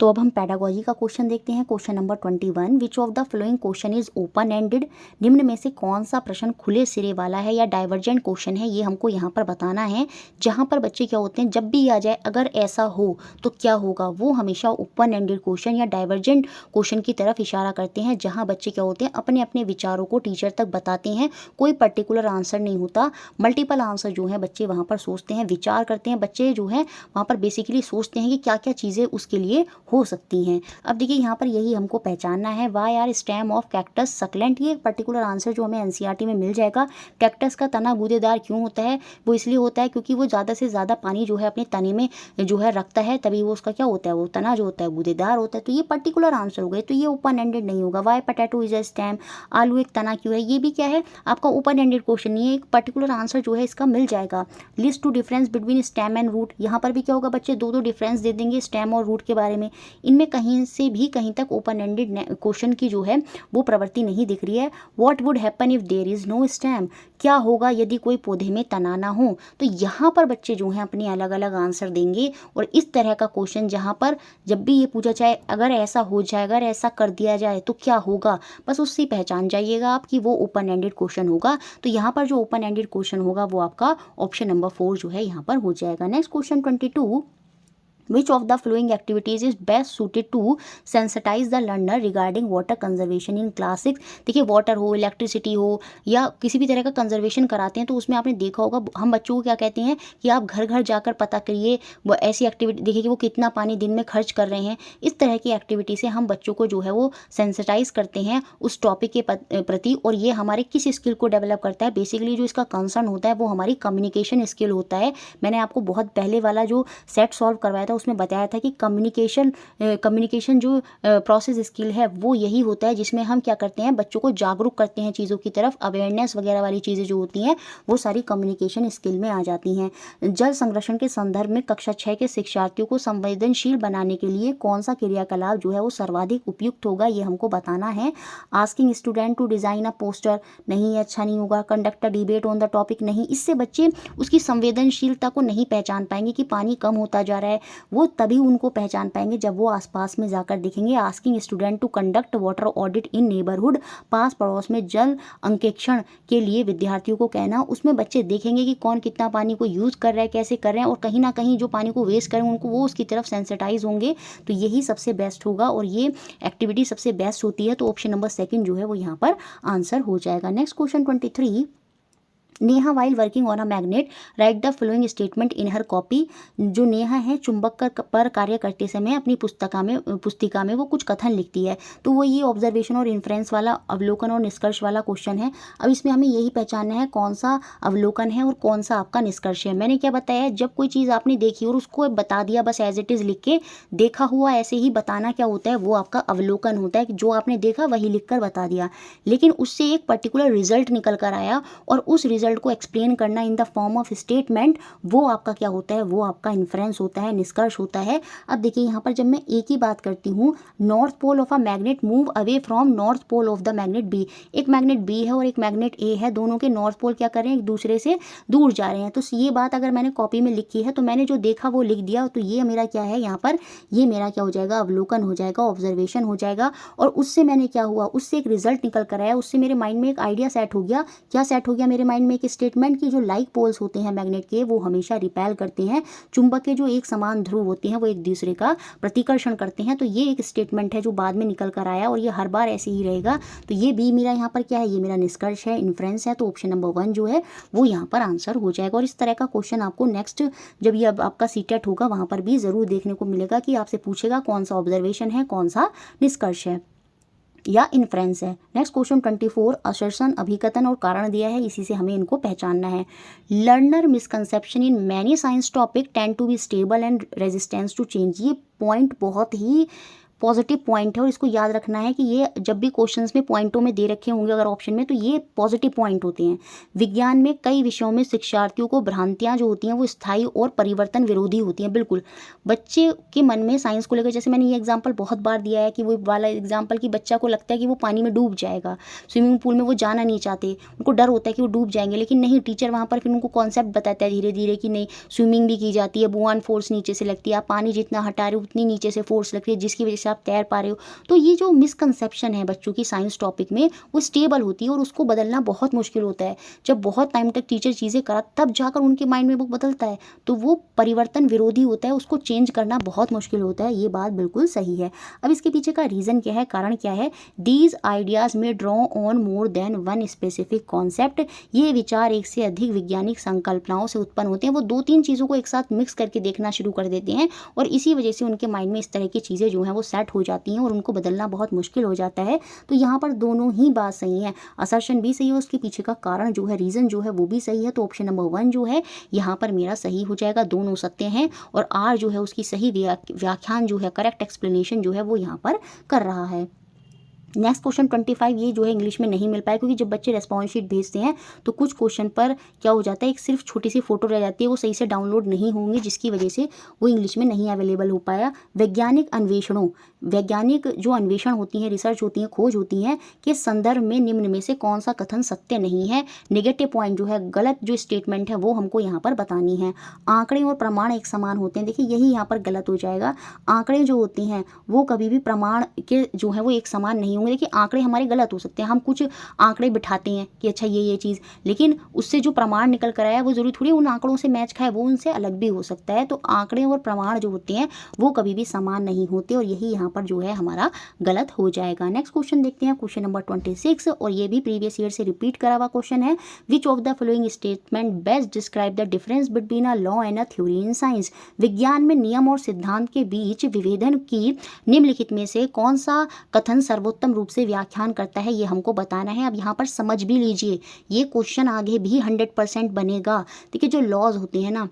तो अब हम पेडागोजी का क्वेश्चन देखते हैं। Question number 21, which of the flowing question is open ended? निम्न में से कौन सा प्रश्न खुले सिरे वाला है या डाइवर्जेंट क्वेश्चन है, ये हमको यहाँ पर बताना है। जहाँ पर बच्चे क्या होते हैं, जब भी आ जाए अगर ऐसा हो तो क्या होगा, वो हमेशा ओपन एंडेड क्वेश्चन या डाइवर्जेंट क्वेश्चन की तरफ इशारा करते हैं, जहाँ बच्चे क्या होते हैं अपने अपने विचारों को टीचर तक बताते हैं। कोई पर्टिकुलर आंसर नहीं होता, मल्टीपल आंसर जो है बच्चे वहाँ पर सोचते हैं, विचार करते हैं। बच्चे जो है वहाँ पर बेसिकली सोचते हैं कि क्या क्या चीज़ें उसके लिए हो सकती हैं। अब देखिए यहाँ पर यही हमको पहचानना है। Why are stem of cactus succulent, ये एक पर्टिकुलर आंसर जो हमें एनसीईआरटी में मिल जाएगा। कैक्टस का तना गूदेदार क्यों होता है? वो इसलिए होता है क्योंकि वो ज़्यादा से ज़्यादा पानी जो है अपने तने में जो है रखता है, तभी वो उसका क्या होता है, वो तना जो होता है गूदेदार होता है। तो ये पर्टिकुलर आंसर हो गए, तो ये ओपन एंडेड नहीं होगा। Why potato is a stem, आलू एक तना क्यों है, ये भी क्या है आपका ओपन एंडेड क्वेश्चन नहीं है, एक पर्टिकुलर आंसर जो है इसका मिल जाएगा। List two difference between stem and root, यहाँ पर भी क्या होगा, बच्चे दो दो डिफरेंस दे देंगे स्टेम और रूट के बारे में। इनमें कहीं से भी कहीं तक ओपन एंडेड क्वेश्चन की जो है वो प्रवृत्ति नहीं दिख रही है। What would happen if there is no stem, क्या होगा यदि कोई पौधे में तना ना हो। तो यहाँ पर बच्चे जो हैं अपने अलग अलग आंसर देंगे। और इस तरह का क्वेश्चन जहाँ पर जब भी ये पूछा जाए अगर ऐसा हो जाए, अगर ऐसा कर दिया जाए तो क्या होगा, बस उससे पहचान जाइएगा आप कि वो ओपन एंडेड क्वेश्चन होगा। तो यहाँ पर जो ओपन एंडेड क्वेश्चन होगा वो आपका ऑप्शन नंबर 4 जो है यहाँ पर हो जाएगा। Next question 22, Which of the following activities is best suited to sensitize the learner regarding water conservation in class 6? देखिए वाटर हो, इलेक्ट्रिसिटी हो या किसी भी तरह का कंजर्वेशन कराते हैं तो उसमें आपने देखा होगा हम बच्चों को क्या कहते हैं कि आप घर घर जाकर पता करिए वो ऐसी एक्टिविटी, देखिए कि वो कितना पानी दिन में खर्च कर रहे हैं। इस तरह की एक्टिविटी से हम बच्चों को जो है वो सेंसिटाइज करते हैं उस टॉपिक के प्रति। और ये हमारे किस स्किल को डेवलप करता है, बेसिकली जो इसका कंसर्न होता है वो हमारी कम्युनिकेशन स्किल होता है। मैंने आपको बहुत पहले वाला जो सेट सॉल्व करवाया था उसमें बताया था कि कम्युनिकेशन जो प्रोसेस स्किल है वो यही होता है जिसमें हम क्या करते हैं, बच्चों को जागरूक करते हैं चीज़ों की तरफ। अवेयरनेस वगैरह वाली चीज़ें जो होती हैं वो सारी कम्युनिकेशन स्किल में आ जाती हैं। जल संरक्षण के संदर्भ में कक्षा 6 के शिक्षार्थियों को संवेदनशील बनाने के लिए कौन सा क्रियाकलाप जो है वो सर्वाधिक उपयुक्त होगा, ये हमको बताना है। Asking student to design a poster, नहीं अच्छा नहीं होगा। Conduct a debate on the topic, नहीं, इससे बच्चे उसकी संवेदनशीलता को नहीं पहचान पाएंगे कि पानी कम होता जा रहा है। वो तभी उनको पहचान पाएंगे जब वो आसपास में जाकर देखेंगे। Asking student to conduct water audit in neighbourhood, पास पड़ोस में जल अंकेक्षण के लिए विद्यार्थियों को कहना। उसमें बच्चे देखेंगे कि कौन कितना पानी को यूज़ कर रहा है, कैसे कर रहे हैं, और कहीं ना कहीं जो पानी को वेस्ट करें उनको वो उसकी तरफ सेंसिटाइज होंगे। तो यही सबसे बेस्ट होगा और ये एक्टिविटी सबसे बेस्ट होती है। तो ऑप्शन नंबर सेकंड जो है वो यहाँ पर आंसर हो जाएगा। Next question 23, Neha while working on a magnet right the following statement in her copy. जो नेहा है चुंबक पर कार्य करते समय अपनी पुस्तिका में वो कुछ कथन लिखती है। तो वो ये ऑब्जर्वेशन और इन्फ्रेंस वाला, अवलोकन और निष्कर्ष वाला क्वेश्चन है। अब इसमें हमें यही पहचानना है कौन सा अवलोकन है और कौन सा आपका निष्कर्ष है। मैंने क्या बताया है, जब कोई चीज़ आपने देखी और उसको बता दिया बस एज इट इज़ लिख के, देखा हुआ ऐसे ही बताना क्या होता है, वो आपका अवलोकन होता है कि जो आपने देखा वही लिख कर बता दिया। लेकिन उससे एक पर्टिकुलर रिजल्ट निकल कर आया और उस रिजल्ट रिजल्ट को एक्सप्लेन करना in the form of statement, वो आपका क्या होता है, वो आपका इन्फ्रेंस होता है, निष्कर्ष होता है। अब देखिए यहाँ पर जब मैं ए की बात करती हूँ, north pole of a magnet move away from north pole of the magnet B, एक मैग्नेट बी है और एक मैग्नेट ए है, दोनों के नॉर्थ पोल क्या कर रहे हैं, एक दूसरे से दूर जा रहे हैं। तो ये बात अगर मैंने कॉपी में लिखी है तो मैंने जो देखा वो लिख दिया, तो ये मेरा क्या है यहाँ पर, ये मेरा क्या हो जाएगा, अवलोकन हो जाएगा, ऑब्जर्वेशन हो जाएगा। और उससे मैंने क्या हुआ, उससे एक रिजल्ट निकल कर आया, उससे मेरे माइंड में एक आइडिया सेट हो गया। क्या सेट हो गया मेरे माइंड में, एक स्टेटमेंट की जो लाइक पोल्स होते हैं मैग्नेट के, वो हमेशा रिपेल करते हैं, चुंबक के जो एक समान ध्रुव होते हैं वो एक दूसरे का प्रतिकर्षण करते हैं। तो ये एक स्टेटमेंट है जो बाद में निकल कर आया और ये हर बार ऐसे ही रहेगा। तो ये बी मेरा यहाँ पर क्या है, ये मेरा निष्कर्ष है, इन्फ्रेंस है। तो ऑप्शन नंबर 1 जो है वो यहाँ पर आंसर हो जाएगा। और इस तरह का क्वेश्चन आपको नेक्स्ट जब ये अब आपका सीटेट होगा वहाँ पर भी ज़रूर देखने को मिलेगा कि आपसे पूछेगा कौन सा ऑब्जर्वेशन है, कौन सा निष्कर्ष है या इन्फ्रेंस है। नेक्स्ट क्वेश्चन 24, असर्शन, अभिकथन और कारण दिया है, इसी से हमें इनको पहचानना है। Learner misconception in many science topic tend to be stable and resistance to change. ये पॉइंट बहुत ही पॉजिटिव पॉइंट है और इसको याद रखना है कि ये जब भी क्वेश्चंस में पॉइंटों में दे रखे होंगे अगर ऑप्शन में, तो ये पॉजिटिव पॉइंट होते हैं। विज्ञान में कई विषयों में शिक्षार्थियों को भ्रांतियां जो होती हैं वो स्थायी और परिवर्तन विरोधी होती हैं। बिल्कुल बच्चे के मन में साइंस को लेकर, जैसे मैंने ये एग्जाम्पल बहुत बार दिया है कि वो वाला एग्जाम्पल कि बच्चा को लगता है कि वो पानी में डूब जाएगा, स्विमिंग पूल में वो जाना नहीं चाहते, उनको डर होता है कि वो डूब जाएंगे, लेकिन नहीं, टीचर वहाँ पर फिर उनको कॉन्सेप्ट बताता है धीरे धीरे कि नहीं, स्विमिंग भी की जाती है, बुआन फोर्स नीचे से लगती है, आप पानी जितना हटा रहे हो उतनी नीचे से फोर्स लगती है जिसकी वजह से आप तैर पा रहे हो। तो ये जो मिसकंसेप्शन है बच्चों की साइंस टॉपिक में, वो स्टेबल होती है और उसको बदलना बहुत मुश्किल होता है। जब बहुत टाइम तक टीचर चीज़ें करा तब जाकर उनके माइंड में वो बदलता है, तो वो परिवर्तन विरोधी होता है, उसको चेंज करना बहुत मुश्किल होता है। ये बात बिल्कुल सही है। अब इसके पीछे का रीज़न क्या है, कारण क्या है, दीज आइडियाज़ में draw on more than one specific concept. ये विचार एक से अधिक वैज्ञानिक संकल्पनाओं से उत्पन्न होते हैं। वो 2-3 चीज़ों को एक साथ मिक्स करके देखना शुरू कर देते हैं और इसी वजह से उनके माइंड में इस तरह की चीज़ें जो हैं वो सेट हो जाती हैं और उनको बदलना बहुत मुश्किल हो जाता है। तो यहाँ पर दोनों ही बात सही है, असर्शन भी सही है, उसके पीछे का कारण जो है, रीज़न जो है वो भी सही है। तो ऑप्शन नंबर 1 जो है यहाँ पर मेरा सही हो जाएगा, दोनों सत्य हैं और आर जो है उसकी सही व्याख्यान जो है, करेक्ट एक्सप्लेनेशन जो है वो यहाँ पर कर रहा है। नेक्स्ट क्वेश्चन 25, ये जो है इंग्लिश में नहीं मिल पाया क्योंकि जब बच्चे रेस्पॉन्स शीट भेजते हैं तो कुछ क्वेश्चन पर क्या हो जाता है, एक सिर्फ छोटी सी फोटो रह जाती है, वो सही से डाउनलोड नहीं होंगे जिसकी वजह से वो इंग्लिश में नहीं अवेलेबल हो पाया। वैज्ञानिक अन्वेषणों, वैज्ञानिक जो अन्वेषण होती हैं, रिसर्च होती हैं, खोज होती हैं के संदर्भ में निम्न में से कौन सा कथन सत्य नहीं है। नेगेटिव पॉइंट जो है, गलत जो स्टेटमेंट है वो हमको यहाँ पर बतानी है। आंकड़े और प्रमाण एक समान होते हैं, देखिए यही यहाँ पर गलत हो जाएगा। आंकड़े जो होते हैं वो कभी भी प्रमाण के जो है वो एक समान नहीं होंगे। देखिए आंकड़े हमारे गलत हो सकते हैं, हम कुछ आंकड़े बिठाते हैं कि अच्छा ये चीज़, लेकिन उससे जो प्रमाण निकल कर आया वो जरूरी थोड़ी उन आंकड़ों से मैच खाए, वो उनसे अलग भी हो सकता है। तो आंकड़े और प्रमाण जो होते हैं वो कभी भी समान नहीं होते और यही यहाँ पर जो है हमारा गलत हो जाएगा। नेक्स्ट क्वेश्चन देखते हैं, क्वेश्चन नंबर 26 और ये भी प्रीवियस ईयर से रिपीट करा हुआ क्वेश्चन है। विच of the following statement best describe the difference between a law and a theory in science. विज्ञान में नियम और सिद्धांत के बीच विभेदन की निम्नलिखित में से कौन सा कथन सर्वोत्तम रूप से व्याख्यान करता है, ये हमको बताना है। अब यहाँ पर समझ भी लीजिए, ये क्वेश्चन आगे भी 100% बनेगा। देखिए जो लॉज होते हैं ना,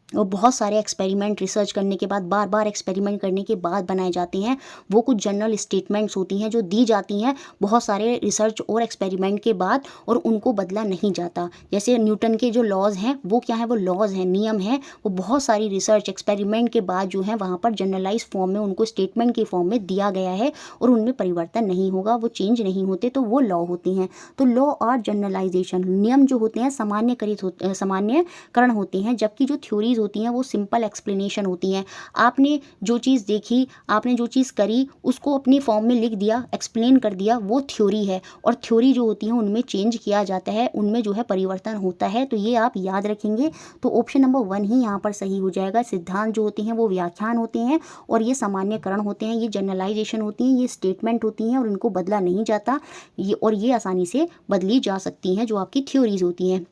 और बहुत सारे एक्सपेरिमेंट रिसर्च करने के बाद, बार बार एक्सपेरिमेंट करने के बाद बनाए जाते हैं। वो कुछ जनरल स्टेटमेंट्स होती हैं जो दी जाती हैं बहुत सारे रिसर्च और एक्सपेरिमेंट के बाद और उनको बदला नहीं जाता। जैसे न्यूटन के जो लॉज हैं वो क्या है, वो लॉज हैं, नियम हैं, वो बहुत सारी रिसर्च एक्सपेरिमेंट के बाद जो है वहाँ पर जनरलाइज फॉर्म में उनको स्टेटमेंट के फॉर्म में दिया गया है और उनमें परिवर्तन नहीं होगा, वो चेंज नहीं होते, तो वो लॉ होती हैं। तो लॉ और जनरलाइजेशन, नियम जो होते हैं सामान्यकरण होते हैं, जबकि जो थ्योरीज होती हैं वो सिंपल एक्सप्लेनेशन होती हैं। आपने जो चीज़ देखी, आपने जो चीज़ करी, उसको अपनी फॉर्म में लिख दिया, एक्सप्लेन कर दिया, वो थ्योरी है। और थ्योरी जो होती है उनमें चेंज किया जाता है, उनमें जो है परिवर्तन होता है। तो ये आप याद रखेंगे। तो ऑप्शन नंबर 1 ही यहाँ पर सही हो जाएगा। सिद्धांत जो होते हैं वो व्याख्यान होते हैं और ये सामान्यकरण होते हैं, ये जनरलाइजेशन होती हैं, ये स्टेटमेंट होती हैं और इनको बदला नहीं जाता, ये आसानी से बदली जा सकती हैं जो आपकी थ्योरीज होती हैं।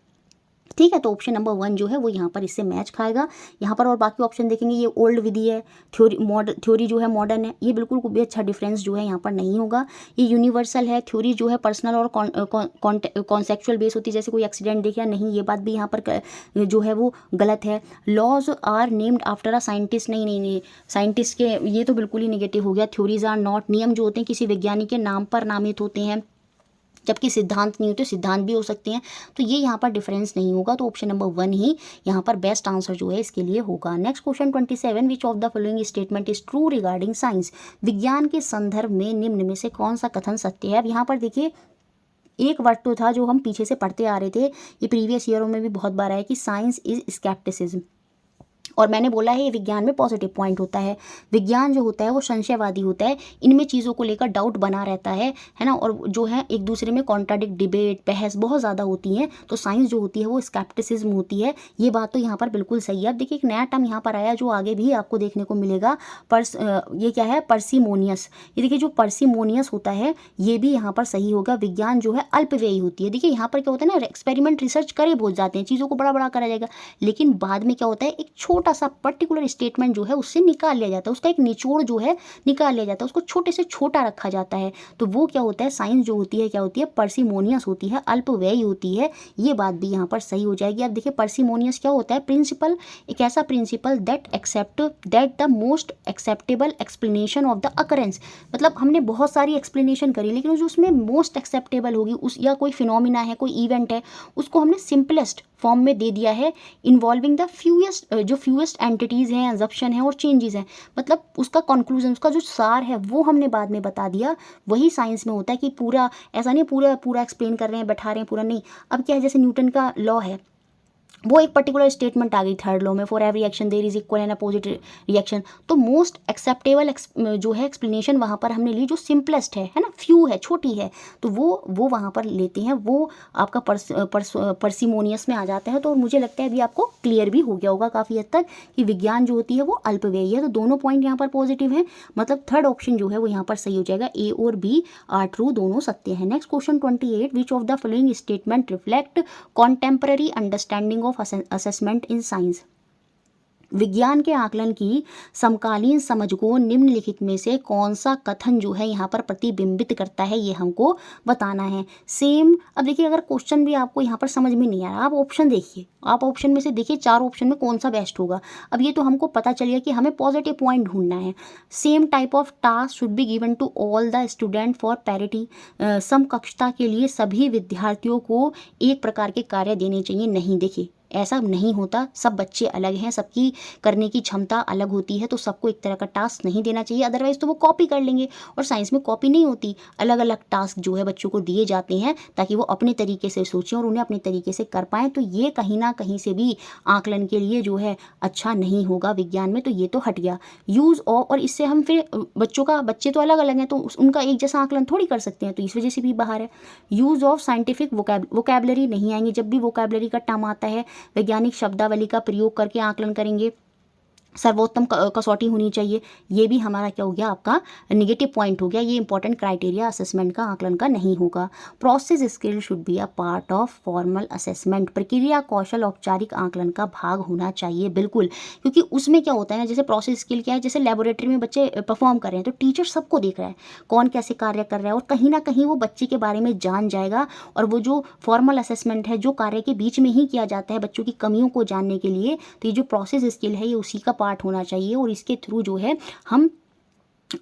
ठीक है, तो ऑप्शन नंबर 1 जो है वो यहाँ पर इससे मैच खाएगा। यहाँ पर और बाकी ऑप्शन देखेंगे, ये ओल्ड विधि है, थ्योरी जो है मॉडर्न है, ये बिल्कुल कोई भी अच्छा डिफरेंस जो है यहाँ पर नहीं होगा। ये यूनिवर्सल है, थ्योरी जो है पर्सनल और कॉन्सेप्चुअल बेस होती है, जैसे कोई एक्सीडेंट देख या नहीं, ये बात भी यहाँ पर जो है वो गलत है। Laws are named after a scientist, नहीं, साइंटिस्ट के ये तो बिल्कुल ही निगेटिव हो गया। थ्योरीज आर नॉट, नियम जो होते हैं किसी वैज्ञानिक के नाम पर नामित होते हैं, जबकि सिद्धांत नहीं होते, सिद्धांत भी हो सकते हैं। तो ये यहाँ पर डिफरेंस नहीं होगा, तो ऑप्शन नंबर 1 ही यहाँ पर बेस्ट आंसर जो है इसके लिए होगा। Next question 27, which of the following statement is true regarding science. विज्ञान के संदर्भ में निम्न में से कौन सा कथन सत्य है। अब यहाँ पर देखिए एक वर्ड तो था जो हम पीछे से पढ़ते आ रहे थे, ये प्रीवियस ईयरों में भी बहुत बार आया कि साइंस इज स्केप्टिसिज्म, और मैंने बोला है ये विज्ञान में पॉजिटिव पॉइंट होता है। विज्ञान जो होता है वो संशयवादी होता है, इनमें चीज़ों को लेकर डाउट बना रहता है ना, और जो है एक दूसरे में कॉन्ट्राडिक्ट, डिबेट, बहस बहुत ज़्यादा होती हैं। तो साइंस जो होती है वो स्केप्टिसिज्म होती है। ये बात तो यहाँ पर बिल्कुल सही है। अब देखिए एक नया टर्म यहाँ पर आया जो आगे भी आपको देखने को मिलेगा, ये क्या है, पर्सिमोनियस। ये देखिए जो पर्सिमोनियस होता है ये भी यहाँ पर सही होगा। विज्ञान जो है अल्पव्ययी होती है। देखिए यहाँ पर क्या होता है ना, एक्सपेरिमेंट रिसर्च करे बहुत जाते हैं, चीज़ों को बड़ा बड़ा करा जाएगा, लेकिन बाद में क्या होता है, एक छोटा सा पर्टिकुलर स्टेटमेंट जो है उससे निकाल लिया जाता है, उसका एक निचोड़ जो है निकाल लिया जाता है, उसको छोटे से छोटा रखा जाता है। तो वो क्या होता है, साइंस जो होती है क्या होती है, पर्सिमोनियस होती है, अल्पव्ययी होती है। ये बात भी यहाँ पर सही हो जाएगी। अब देखिए पर्सिमोनियस क्या होता है, प्रिंसिपल, एक ऐसा principal that the most acceptable explanation of the occurrence. मतलब हमने बहुत सारी एक्सप्लेनेशन करी, लेकिन जो उसमें मोस्ट एक्सेप्टेबल होगी उस, या कोई फिनोमिना है, कोई इवेंट है, उसको हमने सिंपलेस्ट फॉर्म में दे दिया है, इन्वॉल्विंग द फ्यूएस्ट एंटिटीज़ हैं, एजप्शन है और चेंजेस हैं। मतलब उसका कंक्लूजन, उसका जो सार है वो हमने बाद में बता दिया। वही साइंस में होता है कि पूरा ऐसा नहीं पूरा एक्सप्लेन कर रहे हैं, बैठा रहे हैं पूरा, नहीं। अब क्या है, जैसे न्यूटन का लॉ है, वो एक पर्टिकुलर स्टेटमेंट आ गई थर्ड लॉ में, for every action there is equal and opposite reaction. तो मोस्ट एक्सेप्टेबल जो है एक्सप्लेनेशन वहाँ पर हमने ली जो सिंपलेस्ट है ना, फ्यू है, छोटी है, तो वो वहाँ पर लेते हैं, वो आपका पर्सिमोनियस में आ जाता है। तो मुझे लगता है अभी आपको क्लियर भी हो गया होगा काफ़ी हद तक कि विज्ञान जो होती है वो अल्पव्ययी है। तो दोनों पॉइंट यहाँ पर पॉजिटिव हैं, मतलब थर्ड ऑप्शन जो है वो यहाँ पर सही हो जाएगा, ए और बी आर ट्रू, दोनों सत्य हैं। Next question 28, which of the following statement reflect contemporary understanding of assessment in science. विज्ञान के आकलन की समकालीन समझ को निम्नलिखित में से कौन सा कथन जो है यहाँ पर प्रतिबिंबित करता है, ये हमको बताना है। सेम, अब देखिए अगर क्वेश्चन भी आपको यहाँ पर समझ में नहीं आ रहा, आप ऑप्शन देखिए, आप ऑप्शन में से देखिए 4 ऑप्शन में कौन सा बेस्ट होगा। अब ये तो हमको पता चल गया कि हमें पॉजिटिव पॉइंट ढूंढना है। Same type of task should be given to all the student for parity. समकक्षता के लिए सभी विद्यार्थियों को एक प्रकार के कार्य देने चाहिए। नहीं, देखिए ऐसा नहीं होता, सब बच्चे अलग हैं, सबकी करने की क्षमता अलग होती है, तो सबको एक तरह का टास्क नहीं देना चाहिए, अदरवाइज तो वो कॉपी कर लेंगे। और साइंस में कॉपी नहीं होती, अलग अलग टास्क जो है बच्चों को दिए जाते हैं ताकि वो अपने तरीके से सोचें और उन्हें अपने तरीके से कर पाएँ। तो ये कहीं ना कहीं से भी आकलन के लिए जो है अच्छा नहीं होगा विज्ञान में, तो ये तो हट गया। यूज़ ऑफ, और इससे हम फिर बच्चे तो अलग अलग हैं, तो उनका एक जैसा आकलन थोड़ी कर सकते हैं, तो इस वजह से भी बाहर है। यूज़ ऑफ साइंटिफिक वोकैबलरी नहीं आएंगे, जब भी वोकैबलरी का टर्म आता है वैज्ञानिक शब्दावली का प्रयोग करके आकलन करेंगे। सर्वोत्तम कसौटी होनी चाहिए, ये भी हमारा क्या हो गया, आपका निगेटिव पॉइंट हो गया। ये इंपॉर्टेंट क्राइटेरिया असेसमेंट का आकलन का नहीं होगा। Process skill should be a part of formal assessment. प्रक्रिया कौशल औपचारिक आकलन का भाग होना चाहिए, बिल्कुल, क्योंकि उसमें क्या होता है ना, जैसे प्रोसेस स्किल क्या है, जैसे लेबोरेटरी में बच्चे परफॉर्म कर रहे हैं तो टीचर सबको देख रहा है कौन कैसे कार्य कर रहा है, और कहीं ना कहीं वो बच्चे के बारे में जान जाएगा। और वो जो फॉर्मल असेसमेंट है, जो कार्य के बीच में ही किया जाता है बच्चों की कमियों को जानने के लिए, तो ये जो प्रोसेस स्किल है ये उसी का पार्ट होना चाहिए। और इसके थ्रू जो है हम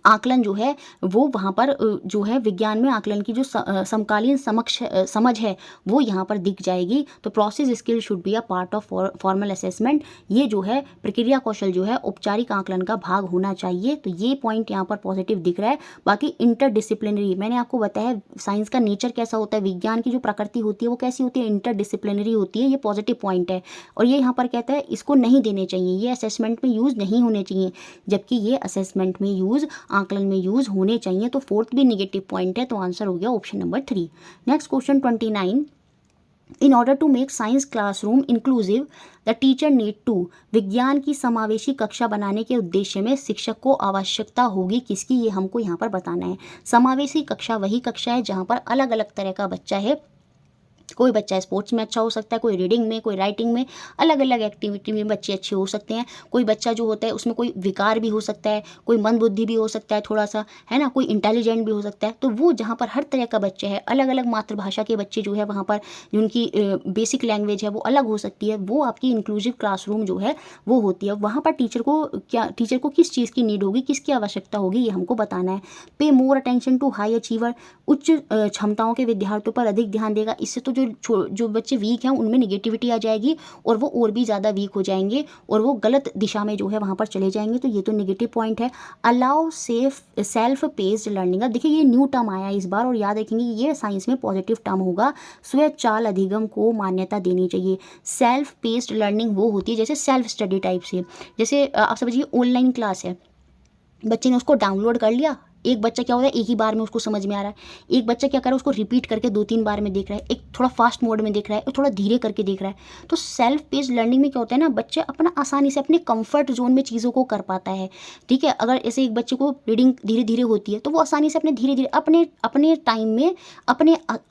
आकलन जो है वो वहाँ पर जो है विज्ञान में आकलन की जो समकालीन समझ है वो यहाँ पर दिख जाएगी। तो process skill should be a part of formal assessment. ये जो है प्रक्रिया कौशल जो है औपचारिक आकलन का भाग होना चाहिए। तो ये पॉइंट यहाँ पर पॉजिटिव दिख रहा है। बाकी इंटरडिसिप्लिनरी, मैंने आपको बताया साइंस का नेचर कैसा होता है, विज्ञान की जो प्रकृति होती है वो कैसी होती है, इंटरडिसिप्लिनरी होती है। ये पॉजिटिव पॉइंट है। और ये यहाँ पर कहता है इसको नहीं देने चाहिए, ये असेसमेंट में यूज़ नहीं होने चाहिए, जबकि ये असेसमेंट में यूज़, आकलन में यूज होने चाहिए। तो फोर्थ भी नेगेटिव पॉइंट है, तो आंसर हो गया option number 3। Next question 29, in order to make science classroom inclusive the teacher need to. विज्ञान की समावेशी कक्षा बनाने के उद्देश्य में शिक्षक को आवश्यकता होगी किसकी, ये हमको यहाँ पर बताना है। समावेशी कक्षा वही कक्षा है जहाँ पर अलग अलग तरह का बच्चा है कोई बच्चा स्पोर्ट्स में अच्छा हो सकता है, कोई रीडिंग में, कोई राइटिंग में, अलग अलग एक्टिविटी में बच्चे अच्छे हो सकते हैं। कोई बच्चा जो होता है उसमें कोई विकार भी हो सकता है, कोई मंदबुद्धि भी हो सकता है थोड़ा सा, है ना, कोई इंटेलिजेंट भी हो सकता है। तो वो जहाँ पर हर तरह का बच्चा है, अलग अलग मातृभाषा के बच्चे जो है वहाँ पर जिनकी बेसिक लैंग्वेज है वो अलग हो सकती है, वो आपकी इंक्लूसिव क्लासरूम जो है वो होती है। वहाँ पर टीचर को किस चीज़ की नीड होगी, किसकी आवश्यकता होगी, ये हमको बताना है। Pay more attention to high achiever, उच्च क्षमताओं के विद्यार्थियों पर अधिक ध्यान देगा। इससे तो जो बच्चे वीक हैं उनमें निगेटिविटी आ जाएगी और वो और भी ज़्यादा वीक हो जाएंगे और वो गलत दिशा में जो है वहाँ पर चले जाएंगे। तो ये तो नेगेटिव पॉइंट है। Allow self paced learning. अब देखिए ये न्यू टर्म आया इस बार और याद रखेंगे ये साइंस में पॉजिटिव टर्म होगा। स्वचाल अधिगम को मान्यता देनी चाहिए। सेल्फ पेस्ड लर्निंग वो होती है जैसे सेल्फ स्टडी टाइप से, जैसे आप समझिए ऑनलाइन क्लास है, बच्चे ने उसको डाउनलोड कर लिया। एक बच्चा क्या होता है एक ही बार में उसको समझ में आ रहा है, एक बच्चा क्या कर रहा है उसको रिपीट करके 2-3 बार में देख रहा है, एक थोड़ा फास्ट मोड में देख रहा है, एक थोड़ा धीरे करके देख रहा है। तो सेल्फ पेस्ड लर्निंग में क्या होता है ना, बच्चे अपना आसानी से अपने कंफर्ट जोन में चीज़ों को कर पाता है। ठीक है, अगर ऐसे एक बच्चे को रीडिंग धीरे धीरे होती है तो वो आसानी से अपने धीरे धीरे अपने टाइम में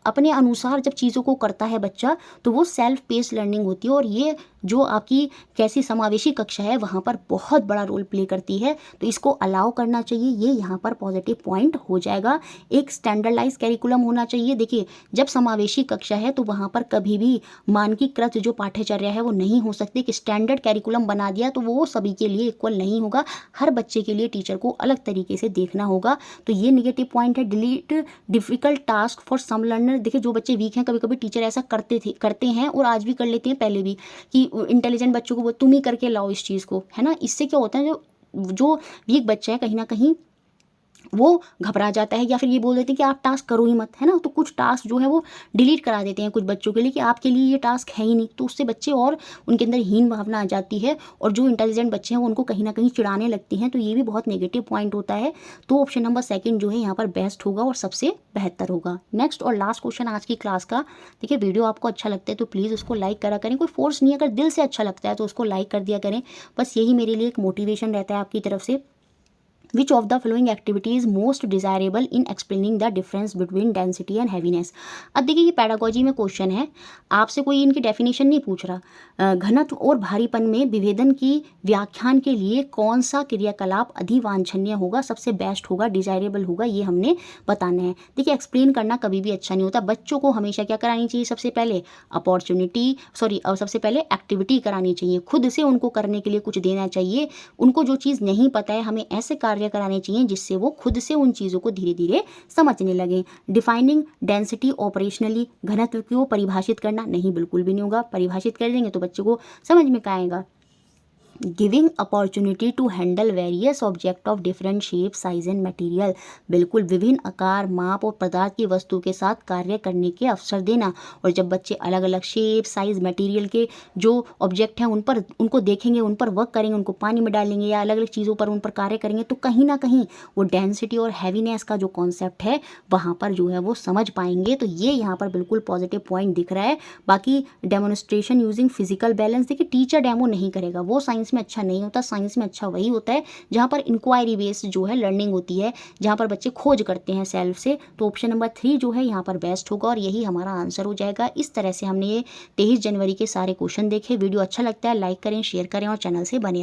अपने अनुसार जब चीज़ों को करता है बच्चा, तो वो सेल्फ पेस्ड लर्निंग होती है। और ये जो आपकी कैसी समावेशी कक्षा है वहाँ पर बहुत बड़ा रोल प्ले करती है, तो इसको अलाउ करना चाहिए। ये यहाँ पर पॉजिटिव पॉइंट हो जाएगा। एक स्टैंडर्डाइज कैरिकुलम होना चाहिए। देखिए जब समावेशी कक्षा है तो वहाँ पर कभी भी मानकीकृत जो पाठ्यचर्या है वो नहीं हो सकती। कि स्टैंडर्ड कैरिकुलम बना दिया तो वो सभी के लिए इक्वल नहीं होगा, हर बच्चे के लिए टीचर को अलग तरीके से देखना होगा। तो ये नेगेटिव पॉइंट है। Delete difficult task for some learner. देखिए जो बच्चे वीक हैं, कभी कभी टीचर ऐसा करते हैं और आज भी कर लेते हैं, पहले भी, कि इंटेलिजेंट बच्चों को तुम ही करके लाओ इस चीज़ को, है ना। इससे क्या होता है जो वीक बच्चा है कहीं ना कहीं वो घबरा जाता है या फिर ये बोल देते हैं कि आप टास्क करो ही मत, है ना। तो कुछ टास्क जो है वो डिलीट करा देते हैं कुछ बच्चों के लिए कि आपके लिए ये टास्क है ही नहीं। तो उससे बच्चे और उनके अंदर हीन भावना आ जाती है और जो इंटेलिजेंट बच्चे हैं वो उनको कहीं ना कहीं चिढ़ाने लगती हैं। तो ये भी बहुत नेगेटिव पॉइंट होता है। तो ऑप्शन नंबर 2 जो है यहाँ पर बेस्ट होगा और सबसे बेहतर होगा। नेक्स्ट और लास्ट क्वेश्चन आज की क्लास का। देखिए वीडियो आपको अच्छा लगता है तो प्लीज़ उसको लाइक करा करें, कोई फोर्स नहीं है, अगर दिल से अच्छा लगता है तो उसको लाइक कर दिया करें। बस यही मेरे लिए एक मोटिवेशन रहता है आपकी तरफ से। Which of the following activity is most desirable in explaining the difference between density and heaviness? अब देखिए ये पैडागोजी में क्वेश्चन है, आपसे कोई इनकी डेफिनेशन नहीं पूछ रहा। घनत्व और भारीपन में विभेदन की व्याख्यान के लिए कौन सा क्रियाकलाप अधिवांछनीय होगा, सबसे बेस्ट होगा, डिजायरेबल होगा, ये हमने बताना है। देखिए एक्सप्लेन करना कभी भी अच्छा नहीं होता। बच्चों को हमेशा क्या करानी चाहिए, सबसे पहले सबसे पहले एक्टिविटी करानी चाहिए, खुद से उनको करने के लिए कुछ देना चाहिए। उनको जो चीज़ नहीं पता है हमें ऐसे कार्य कराने चाहिए जिससे वो खुद से उन चीज़ों को धीरे धीरे समझने लगे। डिफाइनिंग डेंसिटी ऑपरेशनली, घनत्व को परिभाषित करना नहीं, बिल्कुल भी नहीं होगा। परिभाषित कर देंगे तो बच्चों को समझ में क्या आएगा। Giving opportunity to handle various object of different shape size and material, बिल्कुल विभिन्न आकार माप और पदार्थ की वस्तु के साथ कार्य करने के अवसर देना। और जब बच्चे अलग अलग शेप साइज मटेरियल के जो ऑब्जेक्ट हैं उनको देखेंगे, उन पर वर्क करेंगे, उनको पानी में डालेंगे या अलग अलग चीज़ों पर उन पर कार्य करेंगे, तो कहीं ना कहीं वो डेंसिटी और हैवीनेस का जो कॉन्सेप्ट है वहाँ पर जो है वो समझ पाएंगे। तो ये यहाँ पर बिल्कुल पॉजिटिव पॉइंट दिख रहा है। बाकी डेमोन्स्ट्रेशन यूजिंग फिजिकल बैलेंस, देखिए टीचर डेमो नहीं करेगा, वो साइंस में अच्छा नहीं होता। साइंस में अच्छा वही होता है जहाँ पर इंक्वायरी बेस्ड जो है लर्निंग होती है, जहाँ पर बच्चे खोज करते हैं सेल्फ से। तो ऑप्शन नंबर 3 जो है यहाँ पर बेस्ट होगा और यही हमारा आंसर हो जाएगा। इस तरह से हमने ये 23 जनवरी के सारे क्वेश्चन देखे। वीडियो अच्छा लगता है लाइक करें, शेयर करें और चैनल से बने रहें।